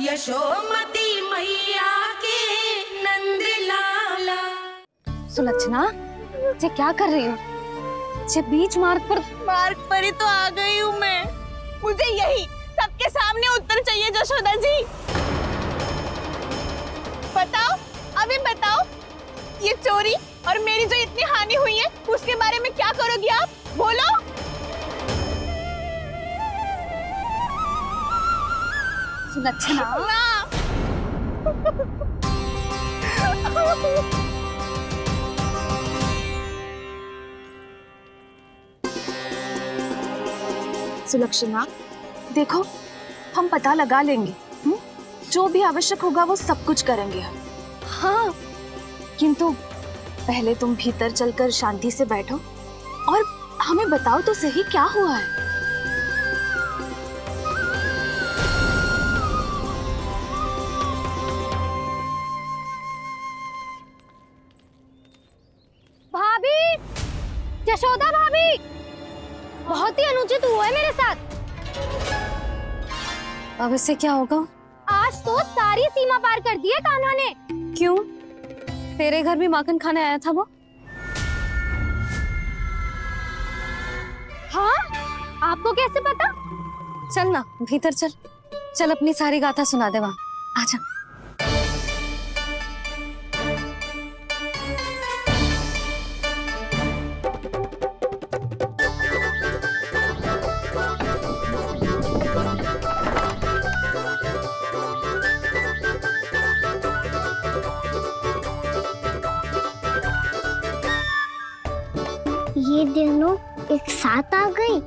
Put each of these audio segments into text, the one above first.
यशोमती मैया के नंद लाला। सुलक्षणा, ये क्या कर रही हो? ये बीच मार्ग पर ही तो आ गई हूँ मैं। मुझे यही सबके सामने उत्तर चाहिए जशोदा जी। बताओ, अभी बताओ, ये चोरी और मेरी जो इतनी हानि हुई है उसके बारे में क्या करोगी आप? बोलो। सुलक्षणा, सुलक्षणा, देखो हम पता लगा लेंगे, जो भी आवश्यक होगा वो सब कुछ करेंगे हम। हाँ, किंतु पहले तुम भीतर चलकर शांति से बैठो और हमें बताओ तो सही क्या हुआ है। भाभी, यशोदा भाभी, बहुत ही अनुचित हुआ है मेरे साथ। अब इससे क्या होगा? आज तो सारी सीमा पार कर दी है कान्हा ने। क्यों? तेरे घर भी माखन खाने आया था वो? हाँ, आपको कैसे पता? चल ना भीतर चल, चल अपनी सारी गाथा सुना दे वहां। आजा। ये दोनों एक साथ आ गई।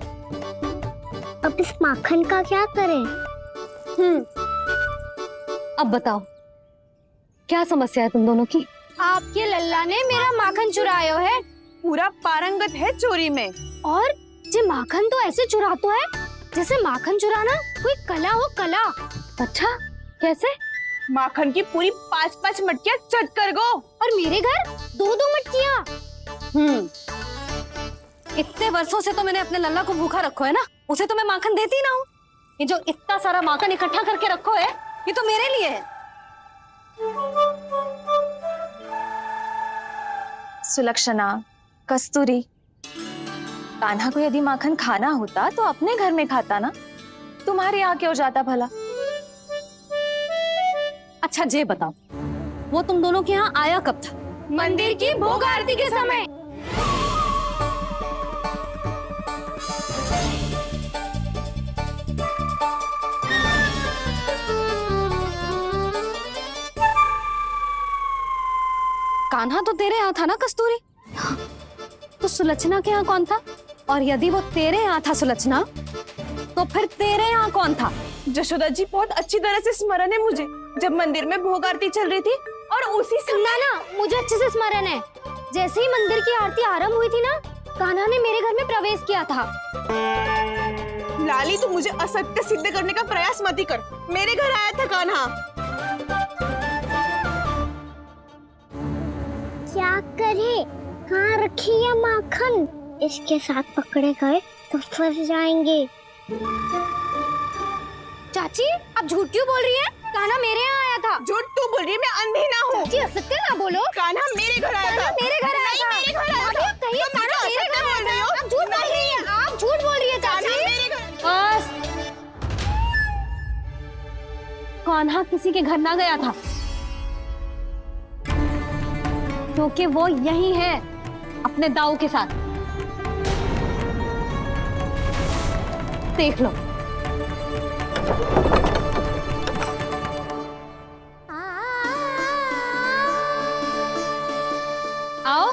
अब इस माखन का क्या करें? अब बताओ क्या समस्या है तुम दोनों की? आपके लल्ला ने मेरा माखन चुरायो है। पूरा पारंगत है चोरी में। और ये माखन तो ऐसे चुरातो है जैसे माखन चुराना कोई कला हो, कला। अच्छा, कैसे? माखन की पूरी 5-5 मटकियां चट कर गो। और मेरे घर 2-2 मटकियां। इतने वर्षों से तो मैंने अपने लल्ला को भूखा रखो है ना, उसे तो मैं माखन देती ना हूँ। ये जो इतना सारा माखन इकट्ठा करके रखो है, ये तो मेरे लिए है। सुलक्षणा, कस्तूरी, कान्हा को यदि माखन खाना होता तो अपने घर में खाता ना, तुम्हारे यहाँ क्यों जाता भला? अच्छा ये बताओ, वो तुम दोनों के यहाँ आया कब था? मंदिर की भोग आरती के समय। कान्हा तो तेरे यहाँ था ना कस्तूरी? तो सुलक्षणा के यहाँ कौन था? और यदि वो तेरे यहाँ था सुलक्षणा, तो फिर तेरे यहाँ कौन था? जशोदा जी, बहुत अच्छी तरह से स्मरण है मुझे, जब मंदिर में भोग आरती चल रही थी और उसी समय ना, मुझे अच्छे से स्मरण है। जैसे ही मंदिर की आरती आरंभ हुई थी ना, कान्हा ने मेरे घर में प्रवेश किया था। लाली, तू मुझे असत्य सिद्ध करने का प्रयास मत ही कर। मेरे घर आया था कान्हा। क्या करे? कहाँ रखी है माखन? इसके साथ पकड़े गए तो फंस जाएंगे। चाची, आप झूठ क्यों बोल रही हैं? कान्हा मेरे यहाँ आया था। झूठ तू बोल रही है? मैं अंधी ना हूँ। चाची, असत्य ना बोलो। कान्हा मेरे घर आया था। मेरे घर आया था। मेरे घर आया था। कहिए कान्हा मेरे घर आया था। आप झूठ बोल रही हैं। आप झूठ बोल रही है चाची। बस, कान्हा किसी के घर ना गया था, क्योंकि वो यही है अपने दाऊ के साथ। देख लो। आओ।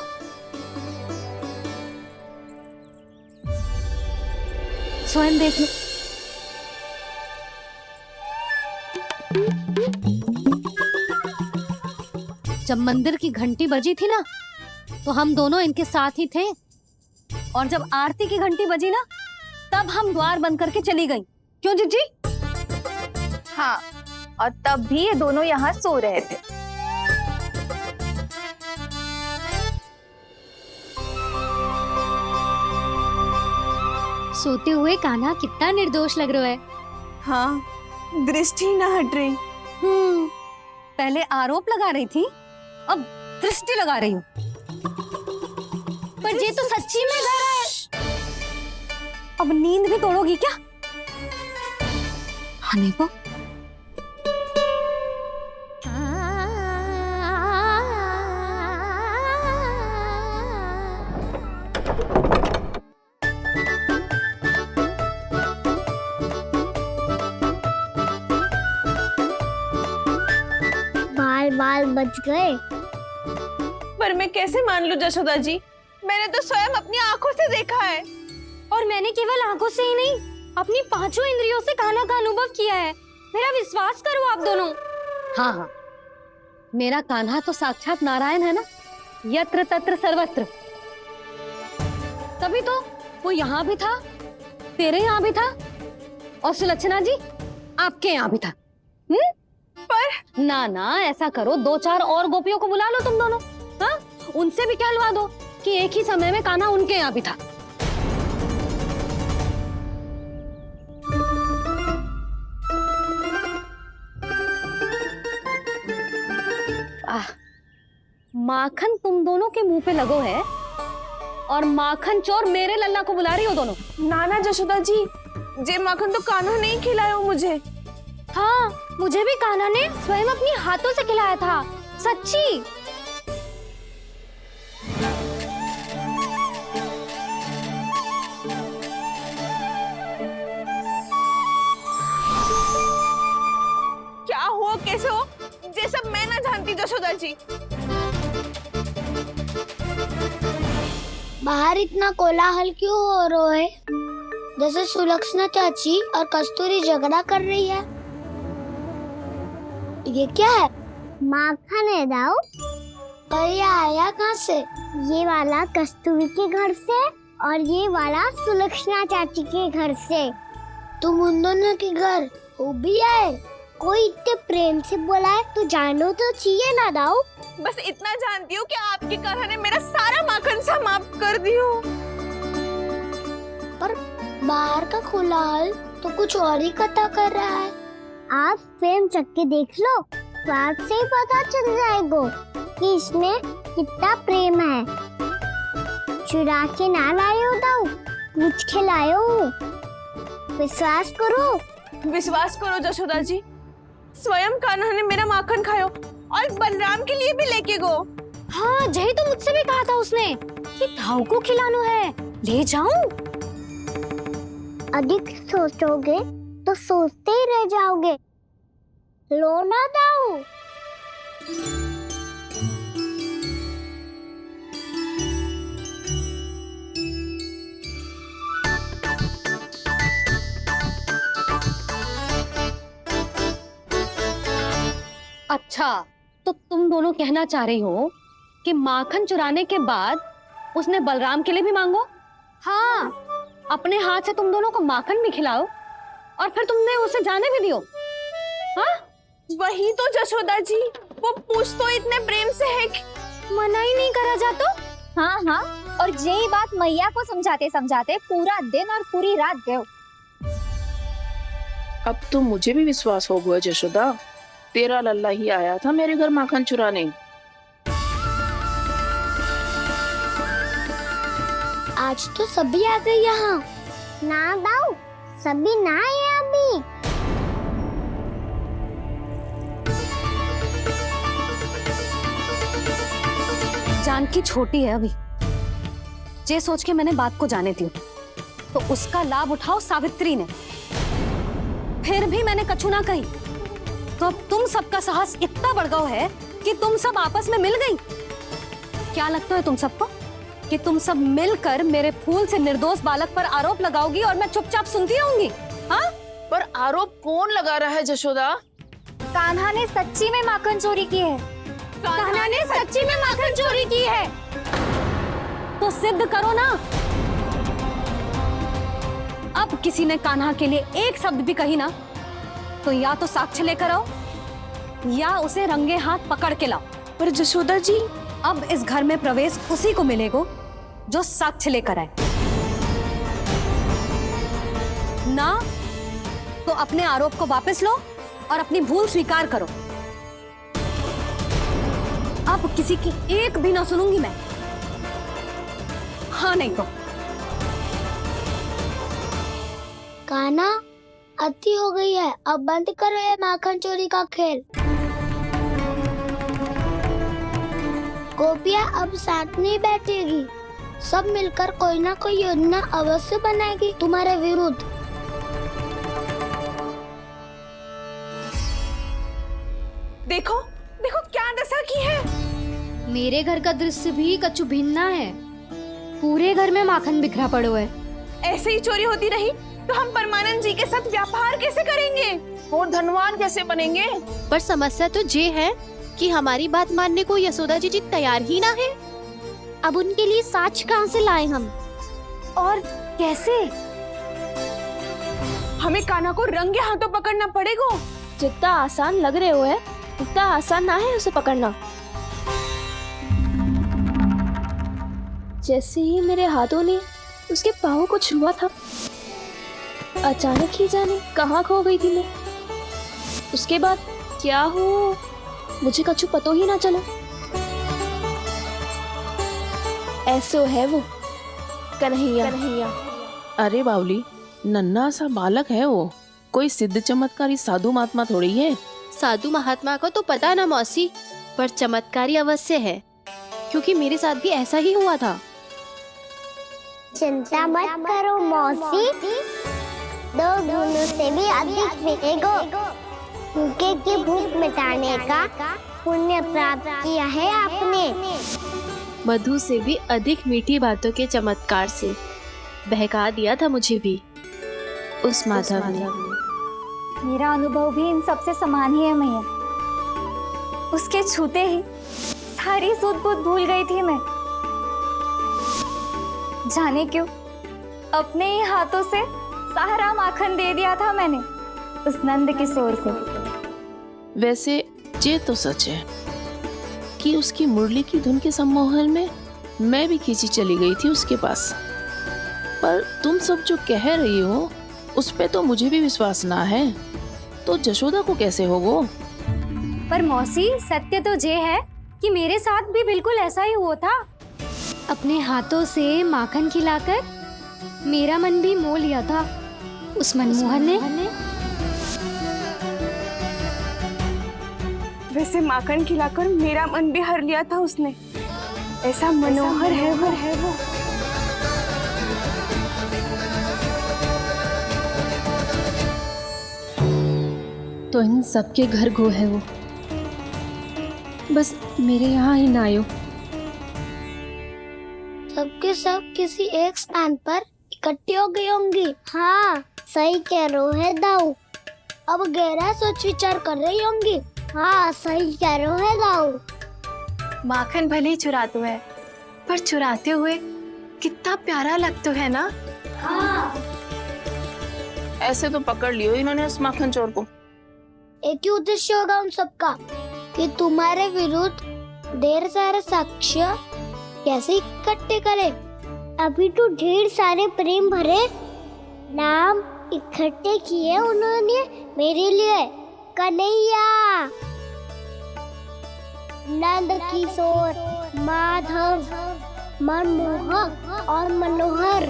स्वयं देख लो। जब मंदिर की घंटी बजी थी ना, तो हम दोनों इनके साथ ही थे, और जब आरती की घंटी बजी ना, तब हम द्वार बंद करके चली गई। क्यों जीजी? हाँ, और तब भी ये दोनों यहाँ सो रहे थे। सोते हुए कान्हा कितना निर्दोष लग रहा है। हाँ, दृष्टि ना हट रही। पहले आरोप लगा रही थी, अब दृष्टि लगा रही हूँ। पर ये तो सच्ची में घर है। अब नींद भी तोड़ोगी क्या? हनी को बाल बाल बच गए। पर मैं कैसे मान लूं जशोदा जी, मैंने तो स्वयं अपनी आंखों से देखा है। और मैंने केवल आंखों से ही नहीं, अपनी पांचों इंद्रियों से कान्हा का अनुभव किया है। मेरा विश्वास करो आप दोनों। हाँ हाँ, मेरा कान्हा तो साक्षात नारायण है ना, यत्र तत्र सर्वत्र। तभी तो वो यहाँ भी था, तेरे यहाँ भी था, और सुलक्षणा जी आपके यहाँ भी था। पर ना ना, ऐसा करो, 2-4 और गोपियों को बुला लो तुम दोनों। हाँ, उनसे भी कहलवा दो कि एक ही समय में कान्हा उनके यहाँ भी था। माखन तुम दोनों के मुंह पे लगो है, और माखन चोर मेरे लल्ला को बुला रही हो दोनों। नाना जशोदा जी, जे माखन तो कान्हा ने ही खिलाया मुझे। हाँ, मुझे भी कान्हा ने स्वयं अपनी हाथों से खिलाया था, सच्ची। क्या हो कैसे हो, ये सब मैं ना जानती जशोदा जी। बाहर इतना कोलाहल क्यों हो रहा है? जैसे सुलक्षणा चाची और कस्तूरी झगड़ा कर रही है। ये क्या है? माखन है दाऊ। पर ये आया कहाँ से? ये वाला कस्तूरी के घर से और ये वाला सुलक्षणा चाची के घर से। तुम उन दोनों के घर वो भी आए? कोई इतने प्रेम से बोला है तो जानो तो चाहिए ना दाऊ। बस इतना जानती हूँ कि आपकी कान्हा ने मेरा सारा माखन समाप्त कर दियो। पर बाहर का कोलाहल तो कुछ और ही कथा कर रहा है। आप फिल्म चख के देख लो, तो आपसे ही पता चल जाएगा कि इसमें कितना प्रेम है। चुरा के ना लाए हो दाऊ, पूछ के लाए हो। विश्वास करो जशोदा जी, स्वयं कान्हा ने मेरा माखन खायो और बलराम के लिए भी लेके गो। हाँ, जही तो मुझसे भी कहा था उसने कि दाऊ को खिलाना है, ले जाऊं। अधिक सोचोगे तो सोचते ही रह जाओगे। लो ना दाऊ। अच्छा, तो तुम दोनों कहना चाह रही हो कि माखन चुराने के बाद उसने बलराम के लिए भी मांगो? हाँ, अपने हाथ से तुम दोनों को माखन भी खिलाओ और फिर तुमने उसे जाने भी दियो। हाँ, वही तो जशोदा जी, वो पूछ तो इतने प्रेम से है कि मना ही नहीं करा जातो। हाँ हाँ, और यही बात मैया को समझाते समझाते पूरा दिन और पूरी रात गयो। अब तो मुझे भी विश्वास हो गया जशोदा, तेरा लल्ला ही आया था मेरे घर माखन चुराने। आज तो सभी आ गए यहाँ। ना दाऊ, सभी ना आए अभी। जानकी छोटी है अभी, ये सोच के मैंने बात को जाने दी, तो उसका लाभ उठाओ सावित्री ने। फिर भी मैंने कछु ना कही, तो अब तुम सबका साहस इतना बढ़ गया है कि तुम सब आपस में मिल गई। क्या लगता है तुम सबको कि तुम सब मिलकर मेरे फूल से निर्दोष बालक पर आरोप लगाओगी और मैं चुपचाप सुनती रहूंगी? हाँ, पर आरोप कौन लगा रहा है जशोदा? कान्हा ने सच्ची में माखन चोरी की है। कान्हा ने सच्ची में माखन चोरी की है। तो सिद्ध करो ना। अब किसी ने कान्हा के लिए एक शब्द भी कही ना, तो या तो साक्ष्य लेकर आओ या उसे रंगे हाथ पकड़ के लाओ। पर जशोदा जी, अब इस घर में प्रवेश उसी को मिलेगा जो साक्ष्य लेकर आए। ना तो अपने आरोप को वापस लो और अपनी भूल स्वीकार करो। अब किसी की एक भी ना सुनूंगी मैं। हाँ नहीं तो कान्हा, अति हो गई है, अब बंद करो ये माखन चोरी का खेल। गोपिया अब साथ नहीं बैठेगी, सब मिलकर कोई ना कोई योजना अवश्य बनाएगी तुम्हारे विरुद्ध। देखो देखो क्या दशा की है। मेरे घर का दृश्य भी कछु भिन्न है। पूरे घर में माखन बिखरा पड़ो है। ऐसे ही चोरी होती रही तो हम परमानंद जी के साथ व्यापार कैसे करेंगे और धनवान कैसे बनेंगे? पर समस्या तो ये है कि हमारी बात मानने को यशोदा जी तैयार ही ना है। अब उनके लिए साक्ष्य कहाँ से लाए हम, और कैसे? हमें कान्हा को रंगे हाथों पकड़ना पड़ेगा। जितना आसान लग रहे हो है उतना आसान ना है उसे पकड़ना। जैसे ही मेरे हाथों ने उसके पाँव को छुआ था, अचानक ही जाने कहाँ खो गई थी मैं। उसके बाद क्या हो मुझे कछु पता ही ना चला। ऐसो है वो कन्हैया। अरे बावली, नन्हा सा बालक है वो, कोई सिद्ध चमत्कारी साधु महात्मा थोड़ी है। साधु महात्मा को तो पता ना मौसी, पर चमत्कारी अवश्य है, क्योंकि मेरे साथ भी ऐसा ही हुआ था। चिंता मत करो मौसी, 2 गुणों से भी अधिक मिलेगा। भूखे की भूख मिटाने का पुण्य प्राप्त किया है आपने। मधु से भी अधिक मीठी बातों के चमत्कार से बहका दिया था मुझे भी उस माधव ने। मेरा अनुभव भी इन सबसे समान ही है मैया। उसके छूते ही सारी सूध बूध भूल गई थी मैं। जाने क्यों अपने ही हाथों से सारा माखन दे दिया था मैंने उस नंद किशोर को। वैसे ये तो सच है कि उसकी मुरली की धुन के सम्मोहन में मैं भी खींची चली गई थी उसके पास। पर तुम सब जो कह रही हो उस पे तो मुझे भी विश्वास ना है, तो जशोदा को कैसे होगो? पर मौसी, सत्य तो ये है कि मेरे साथ भी बिल्कुल ऐसा ही हुआ था। अपने हाथों से माखन खिलाकर मेरा मन भी मोह लिया था उस मनमोहन ने। वैसे माखन खिलाकर मेरा मन भी हर लिया था उसने। ऐसा मनोहर है वो। तो इन सबके घर गो है वो, बस मेरे यहाँ ही ना आयो। सबके सब किसी एक स्थान पर इकट्ठी हो गई होंगी। हाँ, सही कह रहे है दाऊ। अब गहरा सोच विचार कर रही होंगी। हाँ, सही कह रहे है दाऊ। माखन भले ही चुराते है, पर चुराते हुए कितना प्यारा लगता है ना। हाँ, ऐसे तो पकड़ लियो इन्होंने उस माखन चोर को। एक ही उद्देश्य होगा उन सबका कि तुम्हारे विरुद्ध ढेर सारे साक्ष्य कैसे इकट्ठे करें। अभी तो ढेर सारे प्रेम भरे नाम इकट्ठे किए उन्होंने मेरे लिए। कन्हैया, नंद किशोर, माधव, मनमोहक और मनोहर,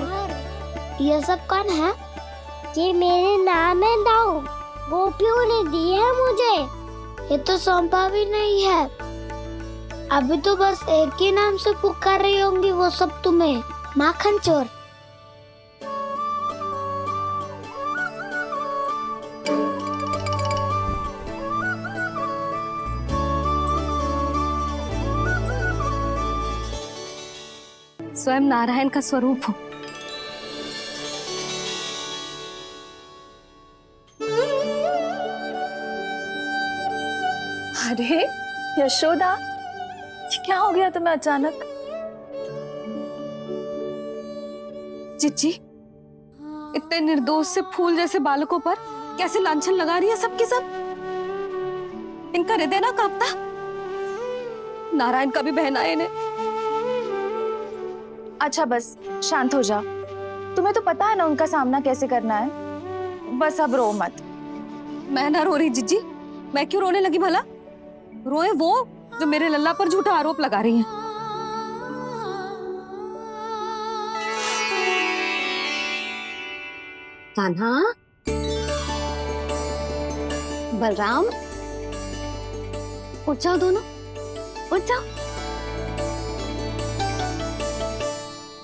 ये सब कौन है? ये मेरे नाम है दाऊ, गोपियों ने दिए है मुझे। ये तो सौंपा भी नहीं है। अभी तो बस एक ही नाम से पुकार रही होंगी वो सब तुम्हें, माखन चोर। स्वयं नारायण का स्वरूप हो। अरे यशोदा, ये क्या हो गया तुम्हें अचानक? चिच्ची, इतने निर्दोष से फूल जैसे बालकों पर कैसे लांछन लगा रही है सबके सब। इनका हृदय ना कांपता? नारायण का भी बहना है इन्हें। अच्छा बस शांत हो जाओ, तुम्हें तो पता है ना उनका सामना कैसे करना है। बस अब रो मत। मैं ना रो रही जिज्जी, मैं क्यों रोने लगी भला? रोए वो जो मेरे लल्ला पर झूठा आरोप लगा रही हैं। कान्हा, बलराम, उठ जाओ दोनों, उठ जाओ।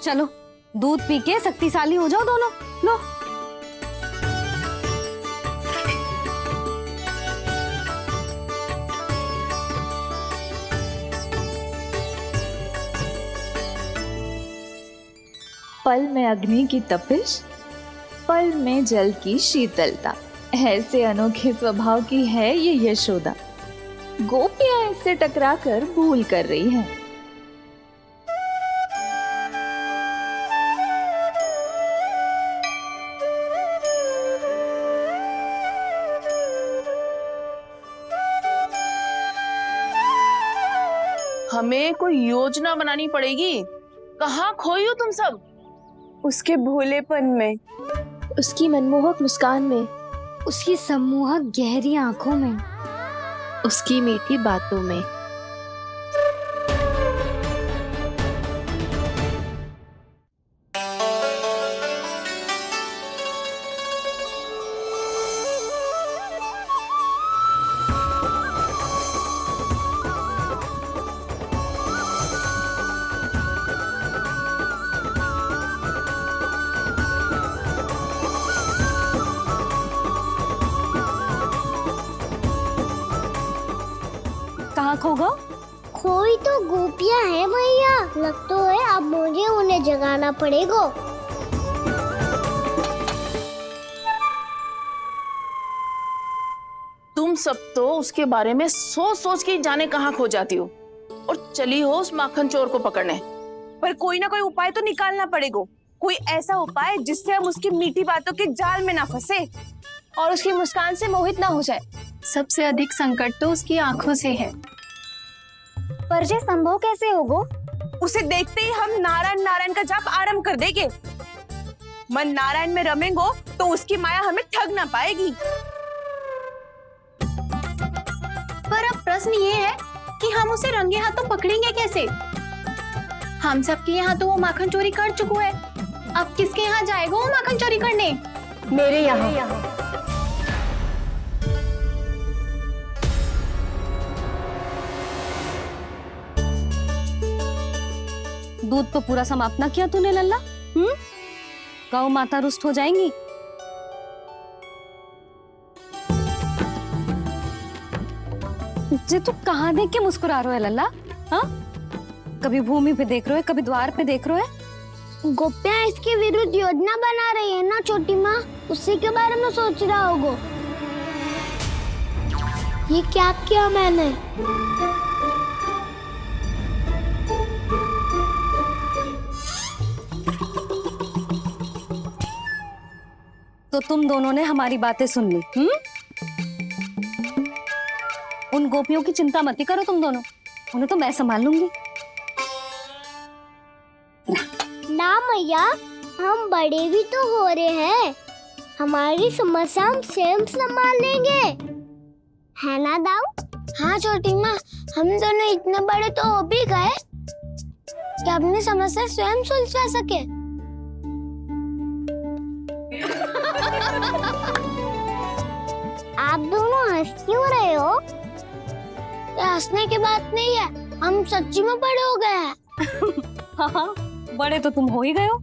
चलो दूध पी के शक्तिशाली हो जाओ दोनों। लो। पल में अग्नि की तपिश, पल में जल की शीतलता, ऐसे अनोखे स्वभाव की है ये यशोदा। गोपियां इससे टकराकर भूल कर रही हैं। हमें कोई योजना बनानी पड़ेगी। कहाँ खोई हो तुम सब? उसके भोलेपन में, उसकी मनमोहक मुस्कान में, उसकी सम्मोहक गहरी आंखों में, उसकी मीठी बातों में। कहाँ खो गो? खोई तो गोपियां है भैया, लगता है अब मुझे उन्हें जगाना पड़ेगा। तुम सब तो उसके बारे में सोच सोच के जाने कहाँ खो जाती हो और चली हो उस माखन चोर को पकड़ने। पर कोई ना कोई उपाय तो निकालना पड़ेगा। कोई ऐसा उपाय जिससे हम उसकी मीठी बातों के जाल में ना फंसे और उसकी मुस्कान से मोहित ना हो जाए। सबसे अधिक संकट तो उसकी आंखों से है। पर ये संभव कैसे होगो? उसे देखते ही हम नारायण नारायण का जाप आरंभ कर देंगे। मन नारायण में रमेंगो तो उसकी माया हमें ठग ना पाएगी। पर अब प्रश्न ये है कि हम उसे रंगे हाथों पकड़ेंगे कैसे? हम सबके यहाँ तो वो माखन चोरी कर चुका है। अब किसके यहाँ जाएगा वो माखन चोरी करने? मेरे यहाँ। दूध तो पूरा समाप्त ना किया तूने लल्ला? गौ माता रुष्ट हो जाएंगी। जे तू कहाँ देख के मुस्कुरा रहे हो लल्ला? हाँ, कभी भूमि पे देख रहे हो, कभी द्वार पे देख रहे हो। गोपियां इसके विरुद्ध योजना बना रही है ना छोटी माँ, उसी के बारे में सोच रहा होगा। ये क्या किया मैंने? तो तुम दोनों ने हमारी बातें सुन ली। उन गोपियों की चिंता मत करो तुम दोनों, उन्हें तो मैं संभाल लूंगी। ना मैया, हम बड़े भी तो हो रहे हैं, हमारी समस्या हम स्वयं संभाल लेंगे, है ना दाऊ? हाँ छोटी माँ, हम दोनों इतने बड़े तो हो भी गए कि अपनी समस्या स्वयं सुलझा सके। आप दोनों हंस क्यों रहे हो? ये हंसने की बात नहीं है, हम सच्ची में बड़े हो गए हैं। हाँ, बड़े तो तुम हो ही गए हो।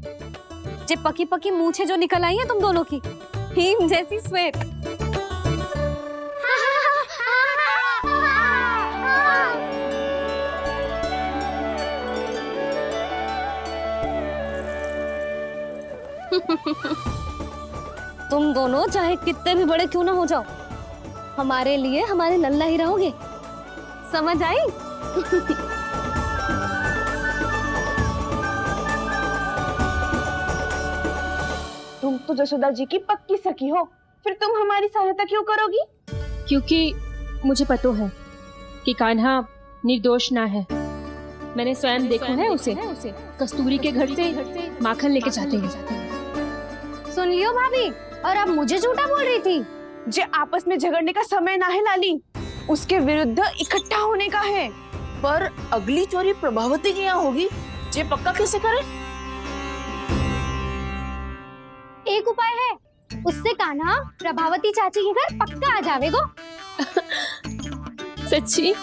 जे पकी पकी मूछें जो निकल आई हैं तुम दोनों की, हिम जैसी श्वेत। तुम दोनों चाहे कितने भी बड़े क्यों ना हो जाओ, हमारे लिए हमारे लल्ला ही रहोगे। समझ आई? तुम तो जसोदा जी की पक्की सखी हो, फिर तुम हमारी सहायता क्यों करोगी? क्योंकि मुझे पता है कि कान्हा निर्दोष ना है। मैंने स्वयं देखा है उसे कस्तूरी के घर से माखन लेके जाते हैं। सुन लियो भाभी, और अब मुझे झूठा बोल रही थी। जे आपस में झगड़ने का समय ना है लाली, उसके विरुद्ध इकट्ठा होने का है। पर अगली चोरी प्रभावती की यहाँ होगी, जे पक्का कैसे करे? एक उपाय है, उससे कान्हा प्रभावती चाची के घर पक्का आ जावेगो। सच्ची?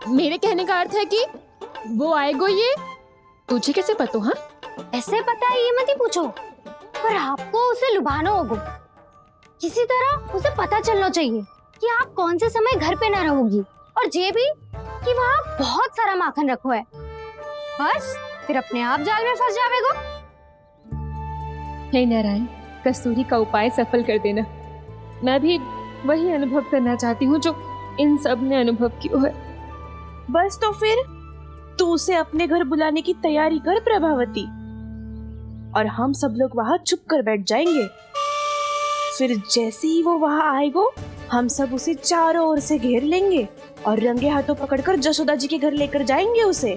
मेरे कहने का अर्थ है कि वो आएगो, ये तुझे कैसे पता? हाँ, ऐसे पता है ये मत ही पूछो, पर आपको उसे लुभाना होगा। किसी तरह उसे पता चलना चाहिए कि आप कौन से समय घर पे ना रहोगी, और ये भी कि वहाँ बहुत सारा माखन रखो है। बस फिर अपने आप जाल में फंस जावेगो। हे नारायण, कस्तूरी का उपाय सफल कर देना। मैं भी वही अनुभव करना चाहती हूँ जो इन सब ने अनुभव किया है। बस तो फिर तू उसे अपने घर बुलाने की तैयारी कर प्रभावती, और हम सब लोग वहाँ चुप कर बैठ जाएंगे। फिर जैसे ही वो वहाँ आएगो, हम सब उसे चारों ओर से घेर लेंगे और रंगे हाथों पकड़कर जशोदा जी के घर लेकर जाएंगे उसे।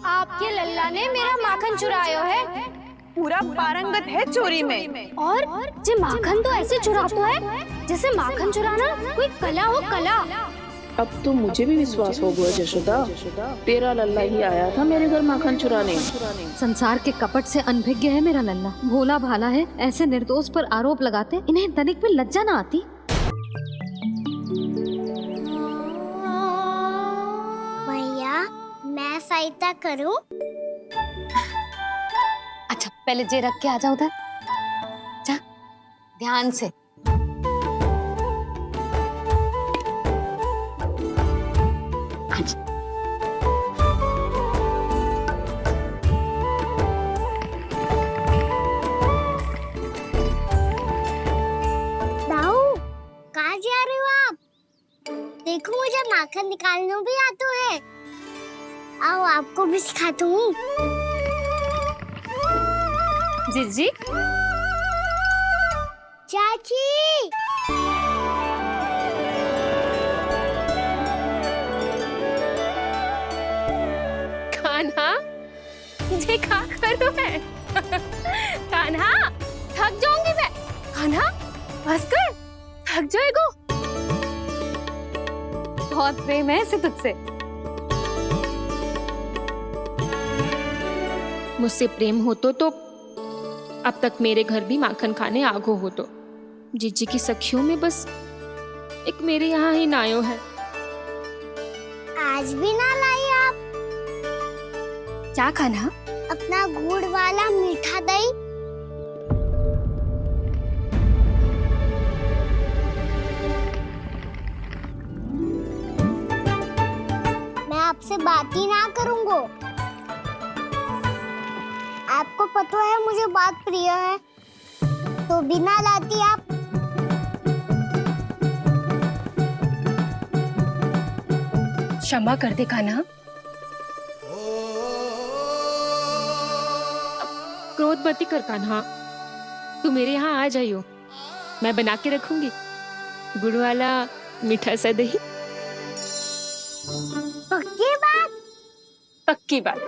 आपके लल्ला ने मेरा माखन चुरायो है, पूरा पारंगत है चोरी में। और जे माखन तो ऐसे चुराता है जैसे माखन चुराना कोई कला हो, कला। अब तो मुझे भी विश्वास हो गया जशोदा, तेरा लल्ला ही आया था मेरे घर माखन चुराने। संसार के कपट से अनभिज्ञ है मेरा लल्ला, भोला भाला है। ऐसे निर्दोष पर आरोप लगाते इन्हें तनिक भी लज्जा ना आती। भैया मैं सहायता करूं? अच्छा पहले जे रख के आ जाओ उधर, जा ध्यान से। दाऊ, कहाँ जा रहे हो आप? देखो मुझे माखन निकालना भी आता है। आओ आपको भी सिखाता हूँ। जीजी, चाची कान्हा, ये क्या करो है? कान्हा, थक जाऊंगी मैं। कान्हा, बस कर, थक जाएगो। बहुत प्रेम है इसे तुझसे। मुझसे प्रेम हो तो अब तक मेरे घर भी माखन खाने आगो हो तो। जीजी की सखियों में बस एक मेरे यहाँ ही नायो है। आज भी ना लाई आप? क्या खाना? अपना गुड़ वाला मीठा दही। मैं आपसे बात ही ना करूंगा। आपको पता है मुझे बात प्रिय है, तो बिना लाती आप। क्षमा कर दे कान्हा। क्रोध मत कर कान्हा, तू मेरे यहाँ आ जाइयो, मैं बना के रखूंगी गुड़ वाला मीठा सा दही। पक्की बात? पक्की बात।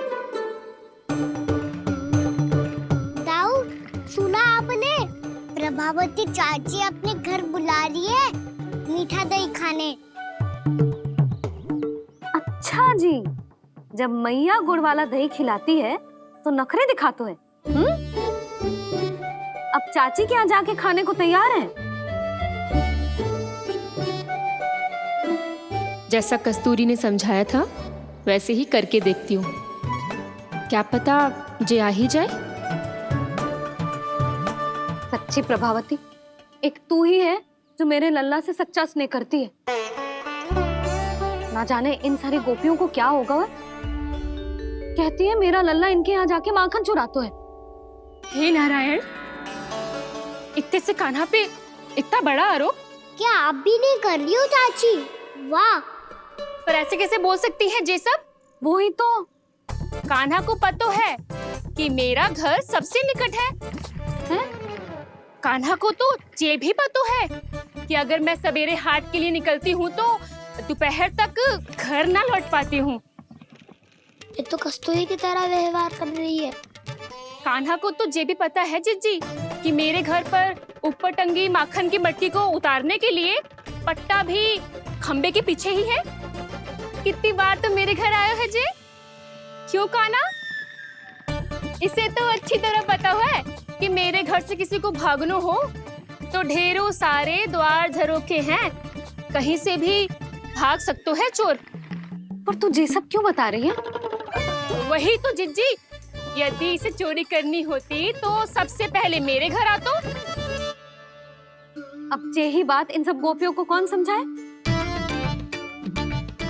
दाऊ, सुना आपने? प्रभावती चाची अपने घर बुला रही है मीठा दही खाने। अच्छा जी, जब मैया गुड़ वाला दही खिलाती है तो नखरे दिखाते हैं। अब चाची के यहाँ जाके खाने को तैयार हैं। जैसा कस्तूरी ने समझाया था वैसे ही करके देखती हूँ, क्या पता जे आ ही जाए। सच्ची प्रभावती, एक तू ही है जो मेरे लल्ला से सच्चा स्नेह करती है। ना जाने इन सारी गोपियों को क्या होगा। वह कहती है मेरा लल्ला इनके यहाँ जाके माखन चुराता है। हे नारायण, इतने से कान्हा पे इतना बड़ा आरोप? क्या आप भी नहीं कर रही हो चाची? वाह! पर ऐसे कैसे बोल सकती है जे सब? वो ही तो, कान्हा को पता है कि मेरा घर सबसे निकट है? कान्हा को तो ये भी पता है कि अगर मैं सवेरे हाट के लिए निकलती हूँ तो दोपहर तक घर ना लौट पाती हूँ। ये तो कस्तूरी की तरह व्यवहार कर रही है। कान्हा को तो ये भी पता है जिज्जी कि मेरे घर पर ऊपर टंगी माखन की मटकी को उतारने के लिए पट्टा भी खंबे के पीछे ही है। कितनी बार तो मेरे घर आया है जी। क्यों कान्हा? इसे तो अच्छी तरह पता है कि मेरे घर से किसी को भागना हो तो ढेरों सारे द्वार झरोखे हैं, कहीं से भी भाग सकते है चोर। पर तू ये सब क्यों बता रही है? वही तो जिज्जी, यदि इसे चोरी करनी होती तो सबसे पहले मेरे घर आतो। अब यही बात इन सब गोपियों को कौन समझाए?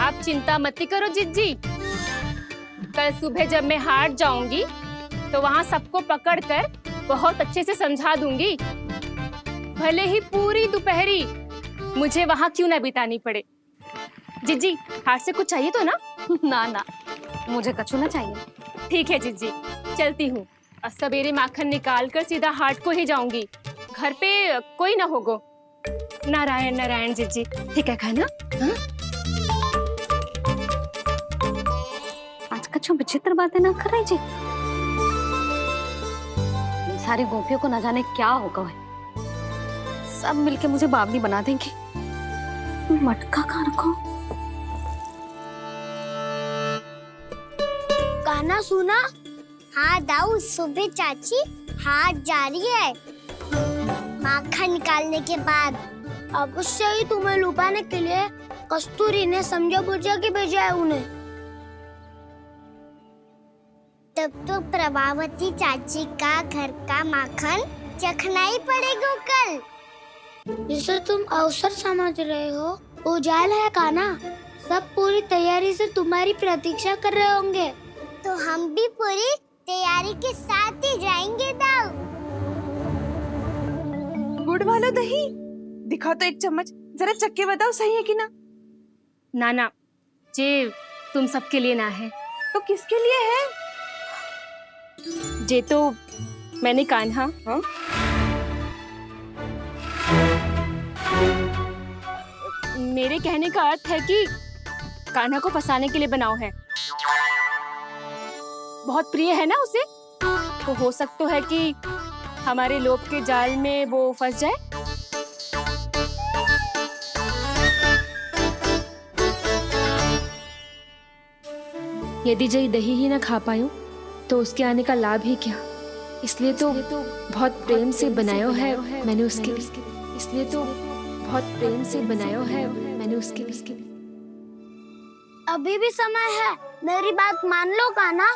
आप चिंता मत करो जिज्जी, कल सुबह जब मैं हाट जाऊंगी तो वहाँ सबको पकड़कर बहुत अच्छे से समझा दूंगी, भले ही पूरी दोपहरी मुझे वहाँ क्यों ना बितानी पड़े। जिज्जी, हाट से कुछ चाहिए तो ना? ना ना, मुझे कछु ना चाहिए। ठीक है जिज्जी, चलती हूँ। और सवेरे माखन निकाल कर सीधा हाट को ही जाऊंगी, घर पे कोई ना होगो। नारायण नारायण जिज्जी, ठीक है खाना? हाँ? आज कछु विचित्र बातें ना कर रही जी। इन सारी गोपियों को न जाने क्या होगा है, सब मिलके मुझे बावली बना देंगे। मटका कहाँ रखो? गाना सुना? हाँ दाऊ, सुबह चाची हाथ जा रही है माखन निकालने के बाद। अवश्य ही तुम्हें लुभाने के लिए कस्तूरी ने समझा बुझा के भेजा है उन्हें। तब तो प्रभावती चाची का घर का माखन चखना ही पड़ेगा कल। जिसे तुम अवसर समझ रहे हो, उजाल है काना। सब पूरी तैयारी से तुम्हारी प्रतीक्षा कर रहे होंगे। तो हम भी पूरी तैयारी के साथ ही जाएंगे दाऊ। गुड़ वाला दही दिखा तो एक चम्मच, जरा चख के बताओ सही है कि ना? ना ना, जे तुम सबके लिए ना है। तो किसके लिए है? जे तो मैंने कान्हा। हाँ? मेरे कहने का अर्थ है कि कान्हा को फंसाने के लिए बनाओ है। बहुत प्रिय है ना उसे, तो हो सकता है कि हमारे लोभ के जाल में वो फंस जाए। यदि जय दही ही ना खा पायो तो उसके आने का लाभ ही क्या। इसलिए तो बहुत प्रेम से बनाया है मैंने उसके लिए। इसलिए तो बहुत प्रेम से बनाया है मैंने उसके लिए। अभी भी समय है, मेरी बात मान लो काना।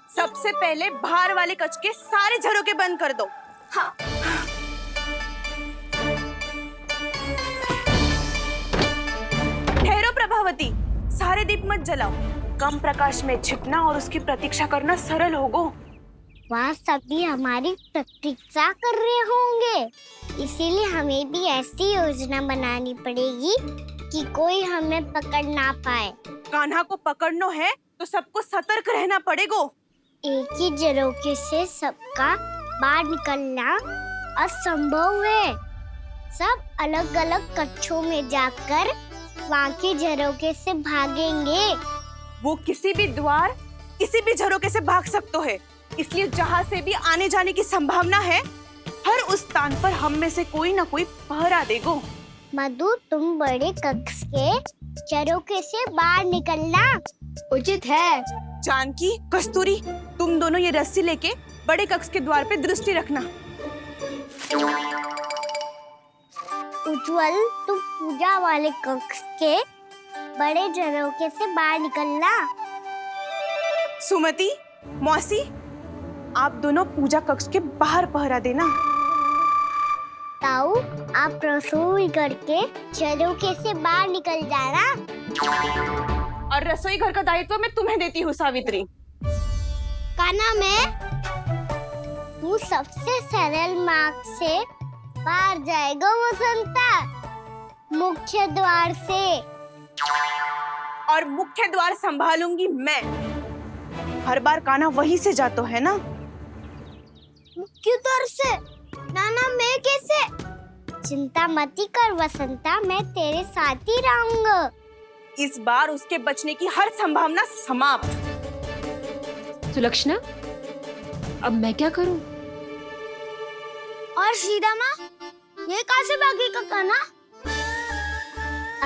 सबसे पहले बाहर वाले कच के सारे झरोके बंद कर दो। हाँ। ठहरो प्रभावती, सारे दीप मत जलाओ। कम प्रकाश में छिपना और उसकी प्रतीक्षा करना सरल होगो। वहाँ सभी हमारी प्रतीक्षा कर रहे होंगे, इसीलिए हमें भी ऐसी योजना बनानी पड़ेगी कि कोई हमें पकड़ ना पाए। कान्हा को पकड़ना है तो सबको सतर्क रहना पड़ेगा। एक ही झरोके से सबका बाहर निकलना असंभव है। सब अलग अलग कक्षों में जाकर वहाँ के झरोके से भागेंगे। वो किसी भी द्वार, किसी भी झरोके से भाग सकते है, इसलिए जहाँ से भी आने जाने की संभावना है, हर उस स्थान पर हम में से कोई ना कोई पहरा देगो। मधु, तुम बड़े कक्ष के झरोके से बाहर निकलना उचित है। जानकी, कस्तूरी, तुम दोनों ये रस्सी लेके बड़े कक्ष के द्वार पे दृष्टि रखना। उज्जवल, तुम पूजा वाले कक्ष के बड़े झरोके से बाहर निकलना। सुमति, मौसी, आप दोनों पूजा कक्ष के बाहर पहरा देना। ताऊ, आप रसोई करके झरोके से बाहर निकल जाना। और रसोई घर का दायित्व मैं तुम्हें देती हूँ सावित्री। काना, तू सबसे सरल मार्ग से बाहर जाएगा वसंता, मुख्य द्वार से। और मुख्य द्वार संभालूंगी मैं। हर बार कान्हा वहीं से जाता है ना। मुख्य द्वार से? नाना, मैं कैसे? चिंता मत कर वसंता, मैं तेरे साथ ही रहूंगा। इस बार उसके बचने की हर संभावना समाप्त। सुलक्षणा, अब मैं क्या करूं? और सीधा माँ, ये कहाँ से भागेगा कान्हा?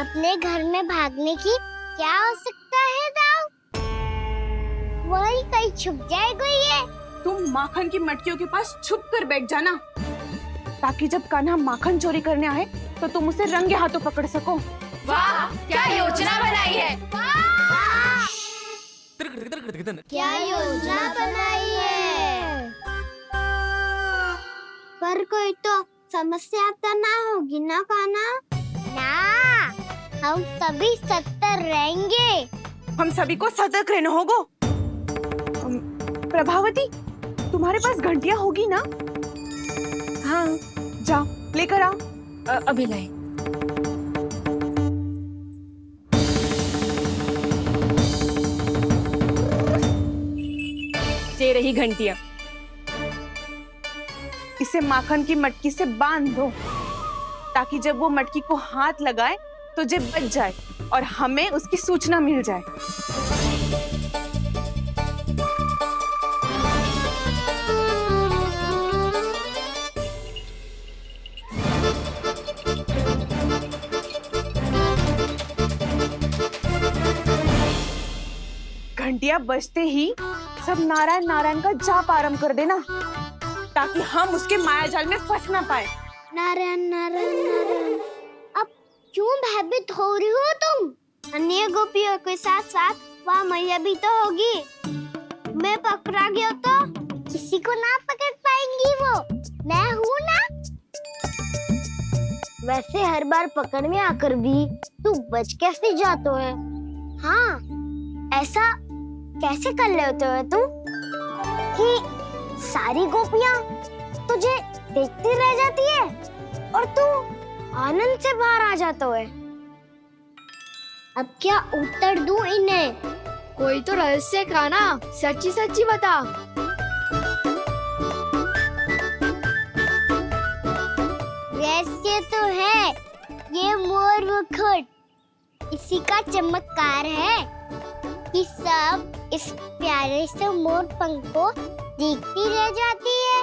अपने घर में भागने की क्या हो सकता है दाऊ? वही कहीं छुप जाएगा ये। तुम माखन की मटकियों के पास छुप कर बैठ जाना, ताकि जब कान्हा माखन चोरी करने आए तो तुम उसे रंगे हाथों पकड़ सको। वाह, क्या योजना बनाई है। क्या योजना बनाई है? पर कोई तो समस्या तो ना होगी ना कान्हा? ना, हम सभी सतर्क रहेंगे। हम सभी को सतर्क रहना होगा। प्रभावती, तुम्हारे पास घंटियां होगी ना? हाँ, जाओ लेकर आओ। अभी लाई। ये रही घंटियां। इसे माखन की मटकी से बांध दो, ताकि जब वो मटकी को हाथ लगाए तो जे बच जाए और हमें उसकी सूचना मिल जाए। घंटियां बजते ही सब नारायण नारायण का जाप आरंभ कर देना, ताकि हम उसके मायाजाल में फंस ना पाए। नारायण नारायण नारायण। अब क्यों भयभीत हो रही हो तुम? अन्य गोपियों के साथ साथ वहाँ मैया भी तो होगी। मैं पकड़ा गया तो किसी को ना पकड़ पाएंगी वो। मैं हूँ ना। वैसे हर बार पकड़ में आकर भी तू बच कैसे जाता है? हाँ, ऐसा कैसे कर लेते हो तुम कि सारी गोपियाँ तुझे देखती रह जाती है और तू आनंद से बाहर आ जाता है? अब क्या उत्तर दूं इन्हें? कोई तो रहस्य कान्हा, सच्ची सच्ची बता। रहस्य तो है, ये मोर मुकुट इसी का चमत्कार है कि सब इस प्यारे से मोर पंख को देखती रह जाती है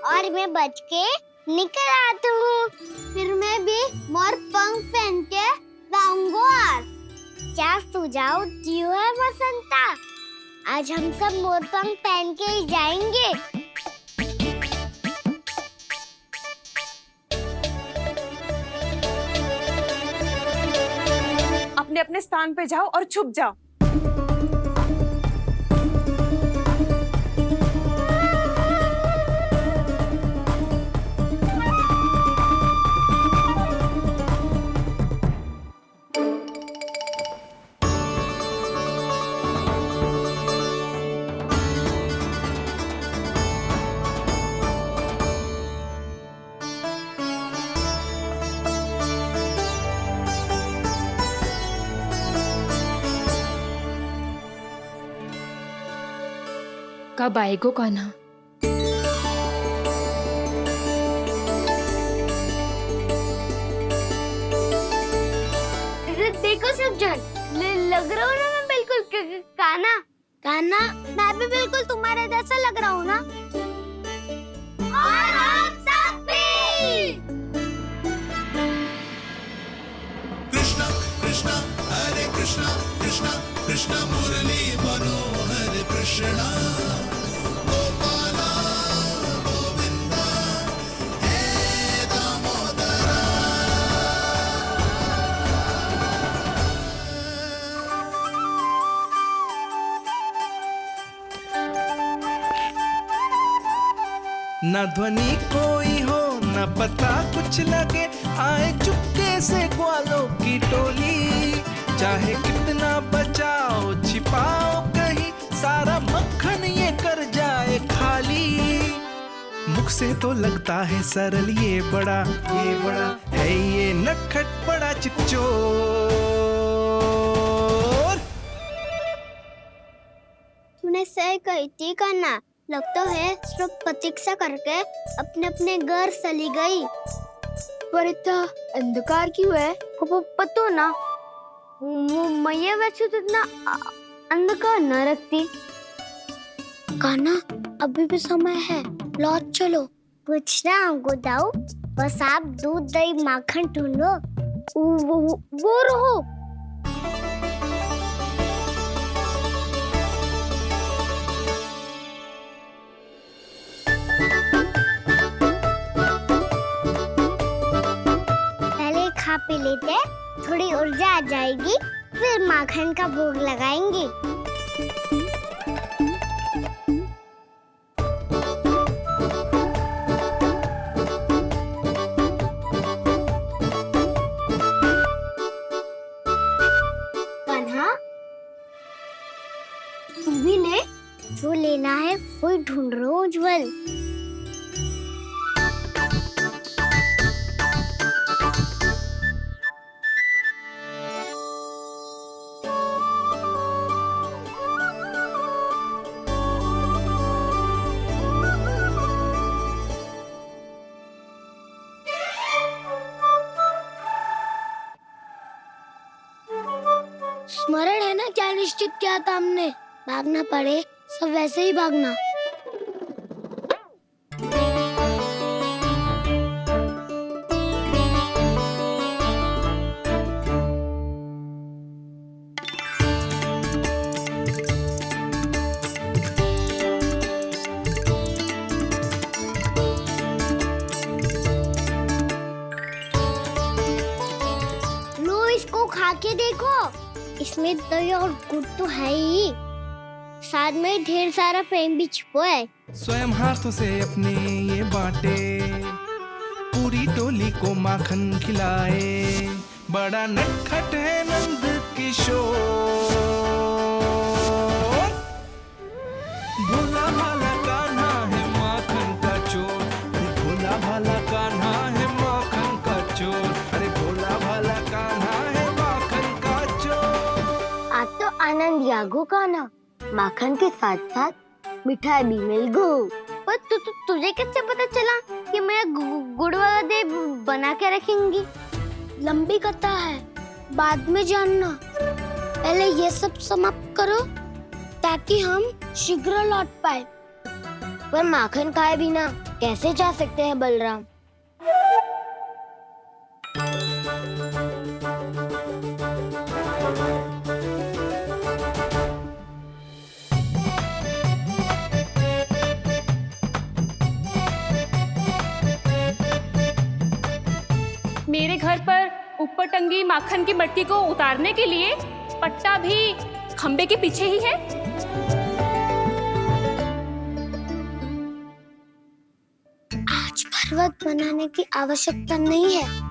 और मैं बच के निकल आता हूँ। फिर मैं भी मोर पंख पहन के गाऊंगा। क्या सुझाव दियो है बसंता? आज हम सब मोर पंख पहन के ही जाएंगे। अपने अपने स्थान पे जाओ और छुप जाओ। कब आएगो कान्हा? देखो सब जन, लग रहा हूँ ना मैं बिल्कुल कान्हा। कान्हा, मैं भी बिल्कुल तुम्हारे जैसा लग रहा हूँ ना? और हम सब भी। कृष्णा कृष्णा हरे कृष्णा कृष्णा कृष्णा मुरली मनोहर कृष्णा गोपाला गोविंदा हे दामोदरा। न ध्वनि कोई हो न पता कुछ लगे, आए चुपके से ग्वालों की टोली। चाहे कितना बचाओ छिपाओ कहीं, सारा मक्खन ये कर जाए खाली। मुख से तो लगता है सरल, ये बड़ा है ये नटखट बड़ा चिकचोर। तूने सही कही थी कान्हा। लगता है सब प्रतीक्षा करके अपने अपने घर चली गई। पर इतना अंधकार क्यों है? पतो ना, मैया वैसे तो इतना अंधकार न रखती। कान्हा, अभी भी समय है, लौट चलो। कुछ ना हमको दाऊ, बस आप दूध दही माखन ढूंढो। वो रहो। पहले खा पी लेते, थोड़ी ऊर्जा आ जाएगी, फिर माखन का भोग लगाएंगे। कान्हा, तू भी ले, जो लेना है वो ढूंढ रहा हूँ उज्जवल। स्मरण है ना क्या निश्चित किया था हमने? भागना पड़े सब वैसे ही भागना। लो इसको खा के देखो, इसमें दही और गुड़ तो है ही, साथ में ढेर सारा प्रेम भी छुपा है। स्वयं हाथों से अपने ये बांटे, पूरी टोली को माखन खिलाए, बड़ा नटखट है नंद किशोर। भोला भाला कान्हा है माखन का चोर, अरे भोला भाला कान्हा है माखन का चोर, अरे भोला भाला कान्हा है माखन का चोर। आज तो आनंद यागो कान्हा, माखन के साथ साथ मिठाई भी मिल गई। पर तुझे कैसे पता चला कि मैं गुड़ वाला देव बना के रखेंगी? लंबी कथा है, बाद में जानना। पहले ये सब समाप्त करो ताकि हम शीघ्र लौट पाए। पर माखन खाए बिना कैसे जा सकते हैं बलराम? मेरे घर पर ऊपर टंगी माखन की मटकी को उतारने के लिए पट्टा भी खंबे के पीछे ही है। आज पर्वत बनाने की आवश्यकता नहीं है।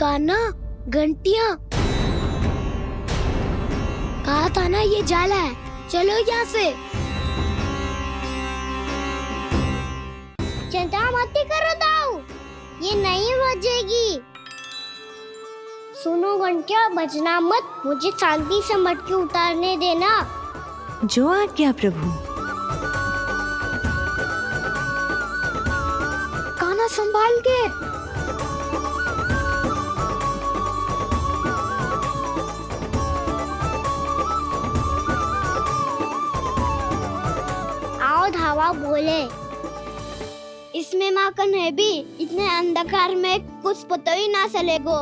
कान्हा, घंटियां, कहा था ना ये जाला है, चलो यहाँ से। चिंता मत करो दाऊ, ये नहीं बजेगी। सुनो घंटिया, बजना मत, मुझे शांति से मटकी उतारने देना। जो आज्ञा प्रभु। कान्हा संभाल के। धावा बोले, इसमें माखन है भी, इतने अंधकार में कुछ पता ही ना चलेगो।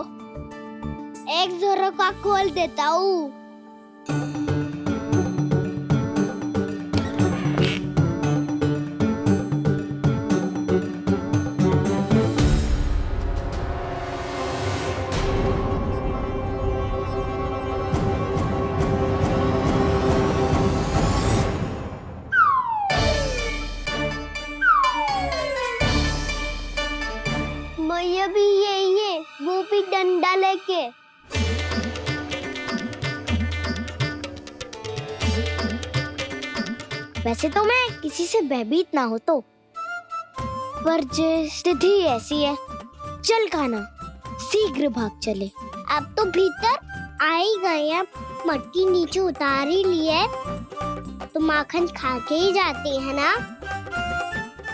एक जोरों का खोल देता हूँ। मैया भी यही है, वो भी डंडा लेके। वैसे तो मैं किसी से भयभीत ना हो तो, पर स्थिति ऐसी है। चल कान्हा, शीघ्र भाग चले। अब तो भीतर आ ही गए, अब मटकी नीचे उतार ही लिए तो माखन खा के ही जाती है ना।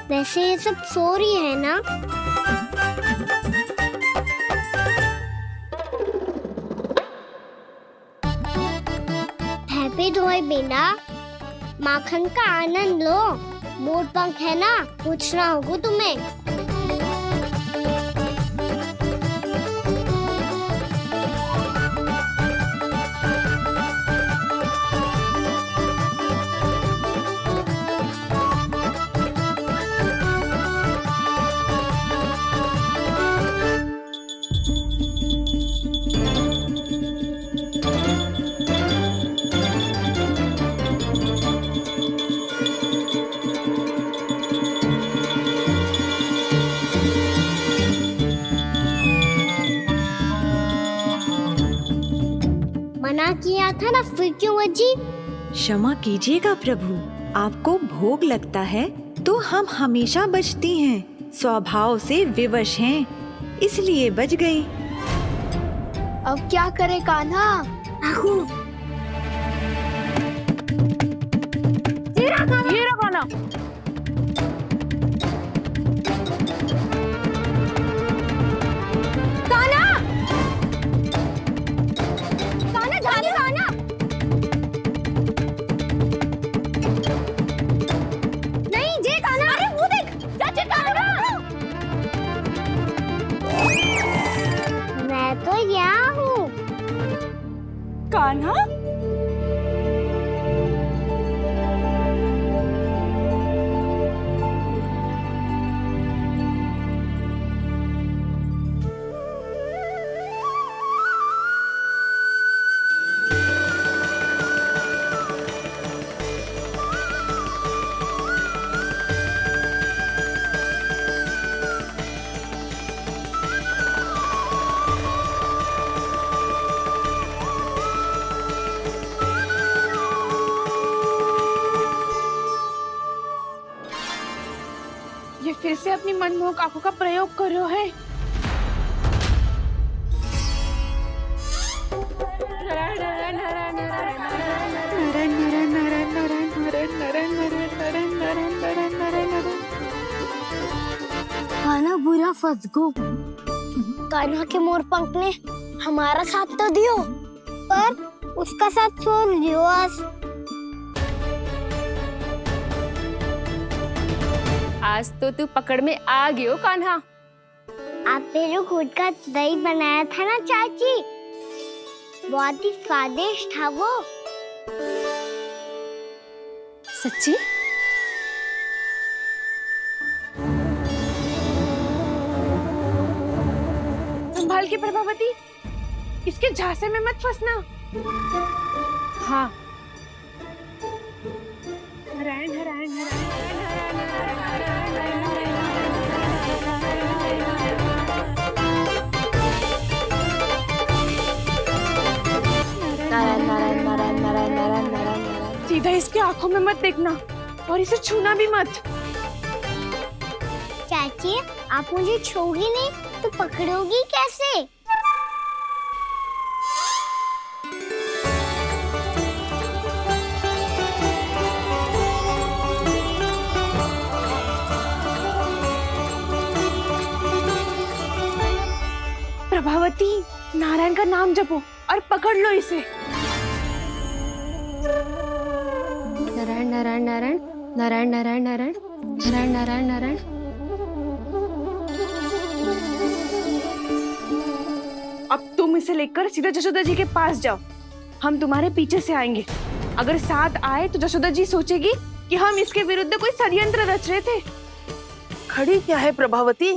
वैसे ये सब सो रही है ना। हैप्पी धोए बिना माखन का आनंद लो। मोर पंख है ना, पूछना होगा तुम्हें। मना किया था ना, फिर क्यों अजी? क्षमा कीजिएगा प्रभु, आपको भोग लगता है तो हम हमेशा बचती हैं, स्वभाव से विवश हैं, इसलिए बच गई। अब क्या करे कान्हा? ये रखो ना। मैं तो यहाँ हूँ। कान्हा, ये फिर से अपनी मनमोहक आंखों का प्रयोग कर रहे हैं। कान्हा बुरा फंस गो। कान्हा के मोर पंख ने हमारा साथ तो दियो, पर उसका साथ छोड़ दियो। आज तो तू पकड़ में आ गई हो कान्हा। आपने जो खुद का दही बनाया था ना चाची, बहुत ही स्वादिष्ट था वो। सच्ची? संभाल के प्रभावती, इसके झांसे में मत फंसना। हाँ। नारायण नारायण नारायण। सीधा इसके आंखों में मत देखना और इसे छूना भी मत। चाची, आप मुझे छोगी नहीं तो पकड़ोगी कैसे? प्रभावती, नारायण का नाम जपो और पकड़ लो इसे। नारायण नारायण नारायण नारायण नारायण नारायण नारायण नारायण नारायण। अब तुम इसे लेकर सीधा जशोदा जी के पास जाओ, हम तुम्हारे पीछे से आएंगे। अगर साथ आए तो जशोदा जी सोचेगी कि हम इसके विरुद्ध कोई षड्यंत्र रच रहे थे। खड़ी क्या है प्रभावती,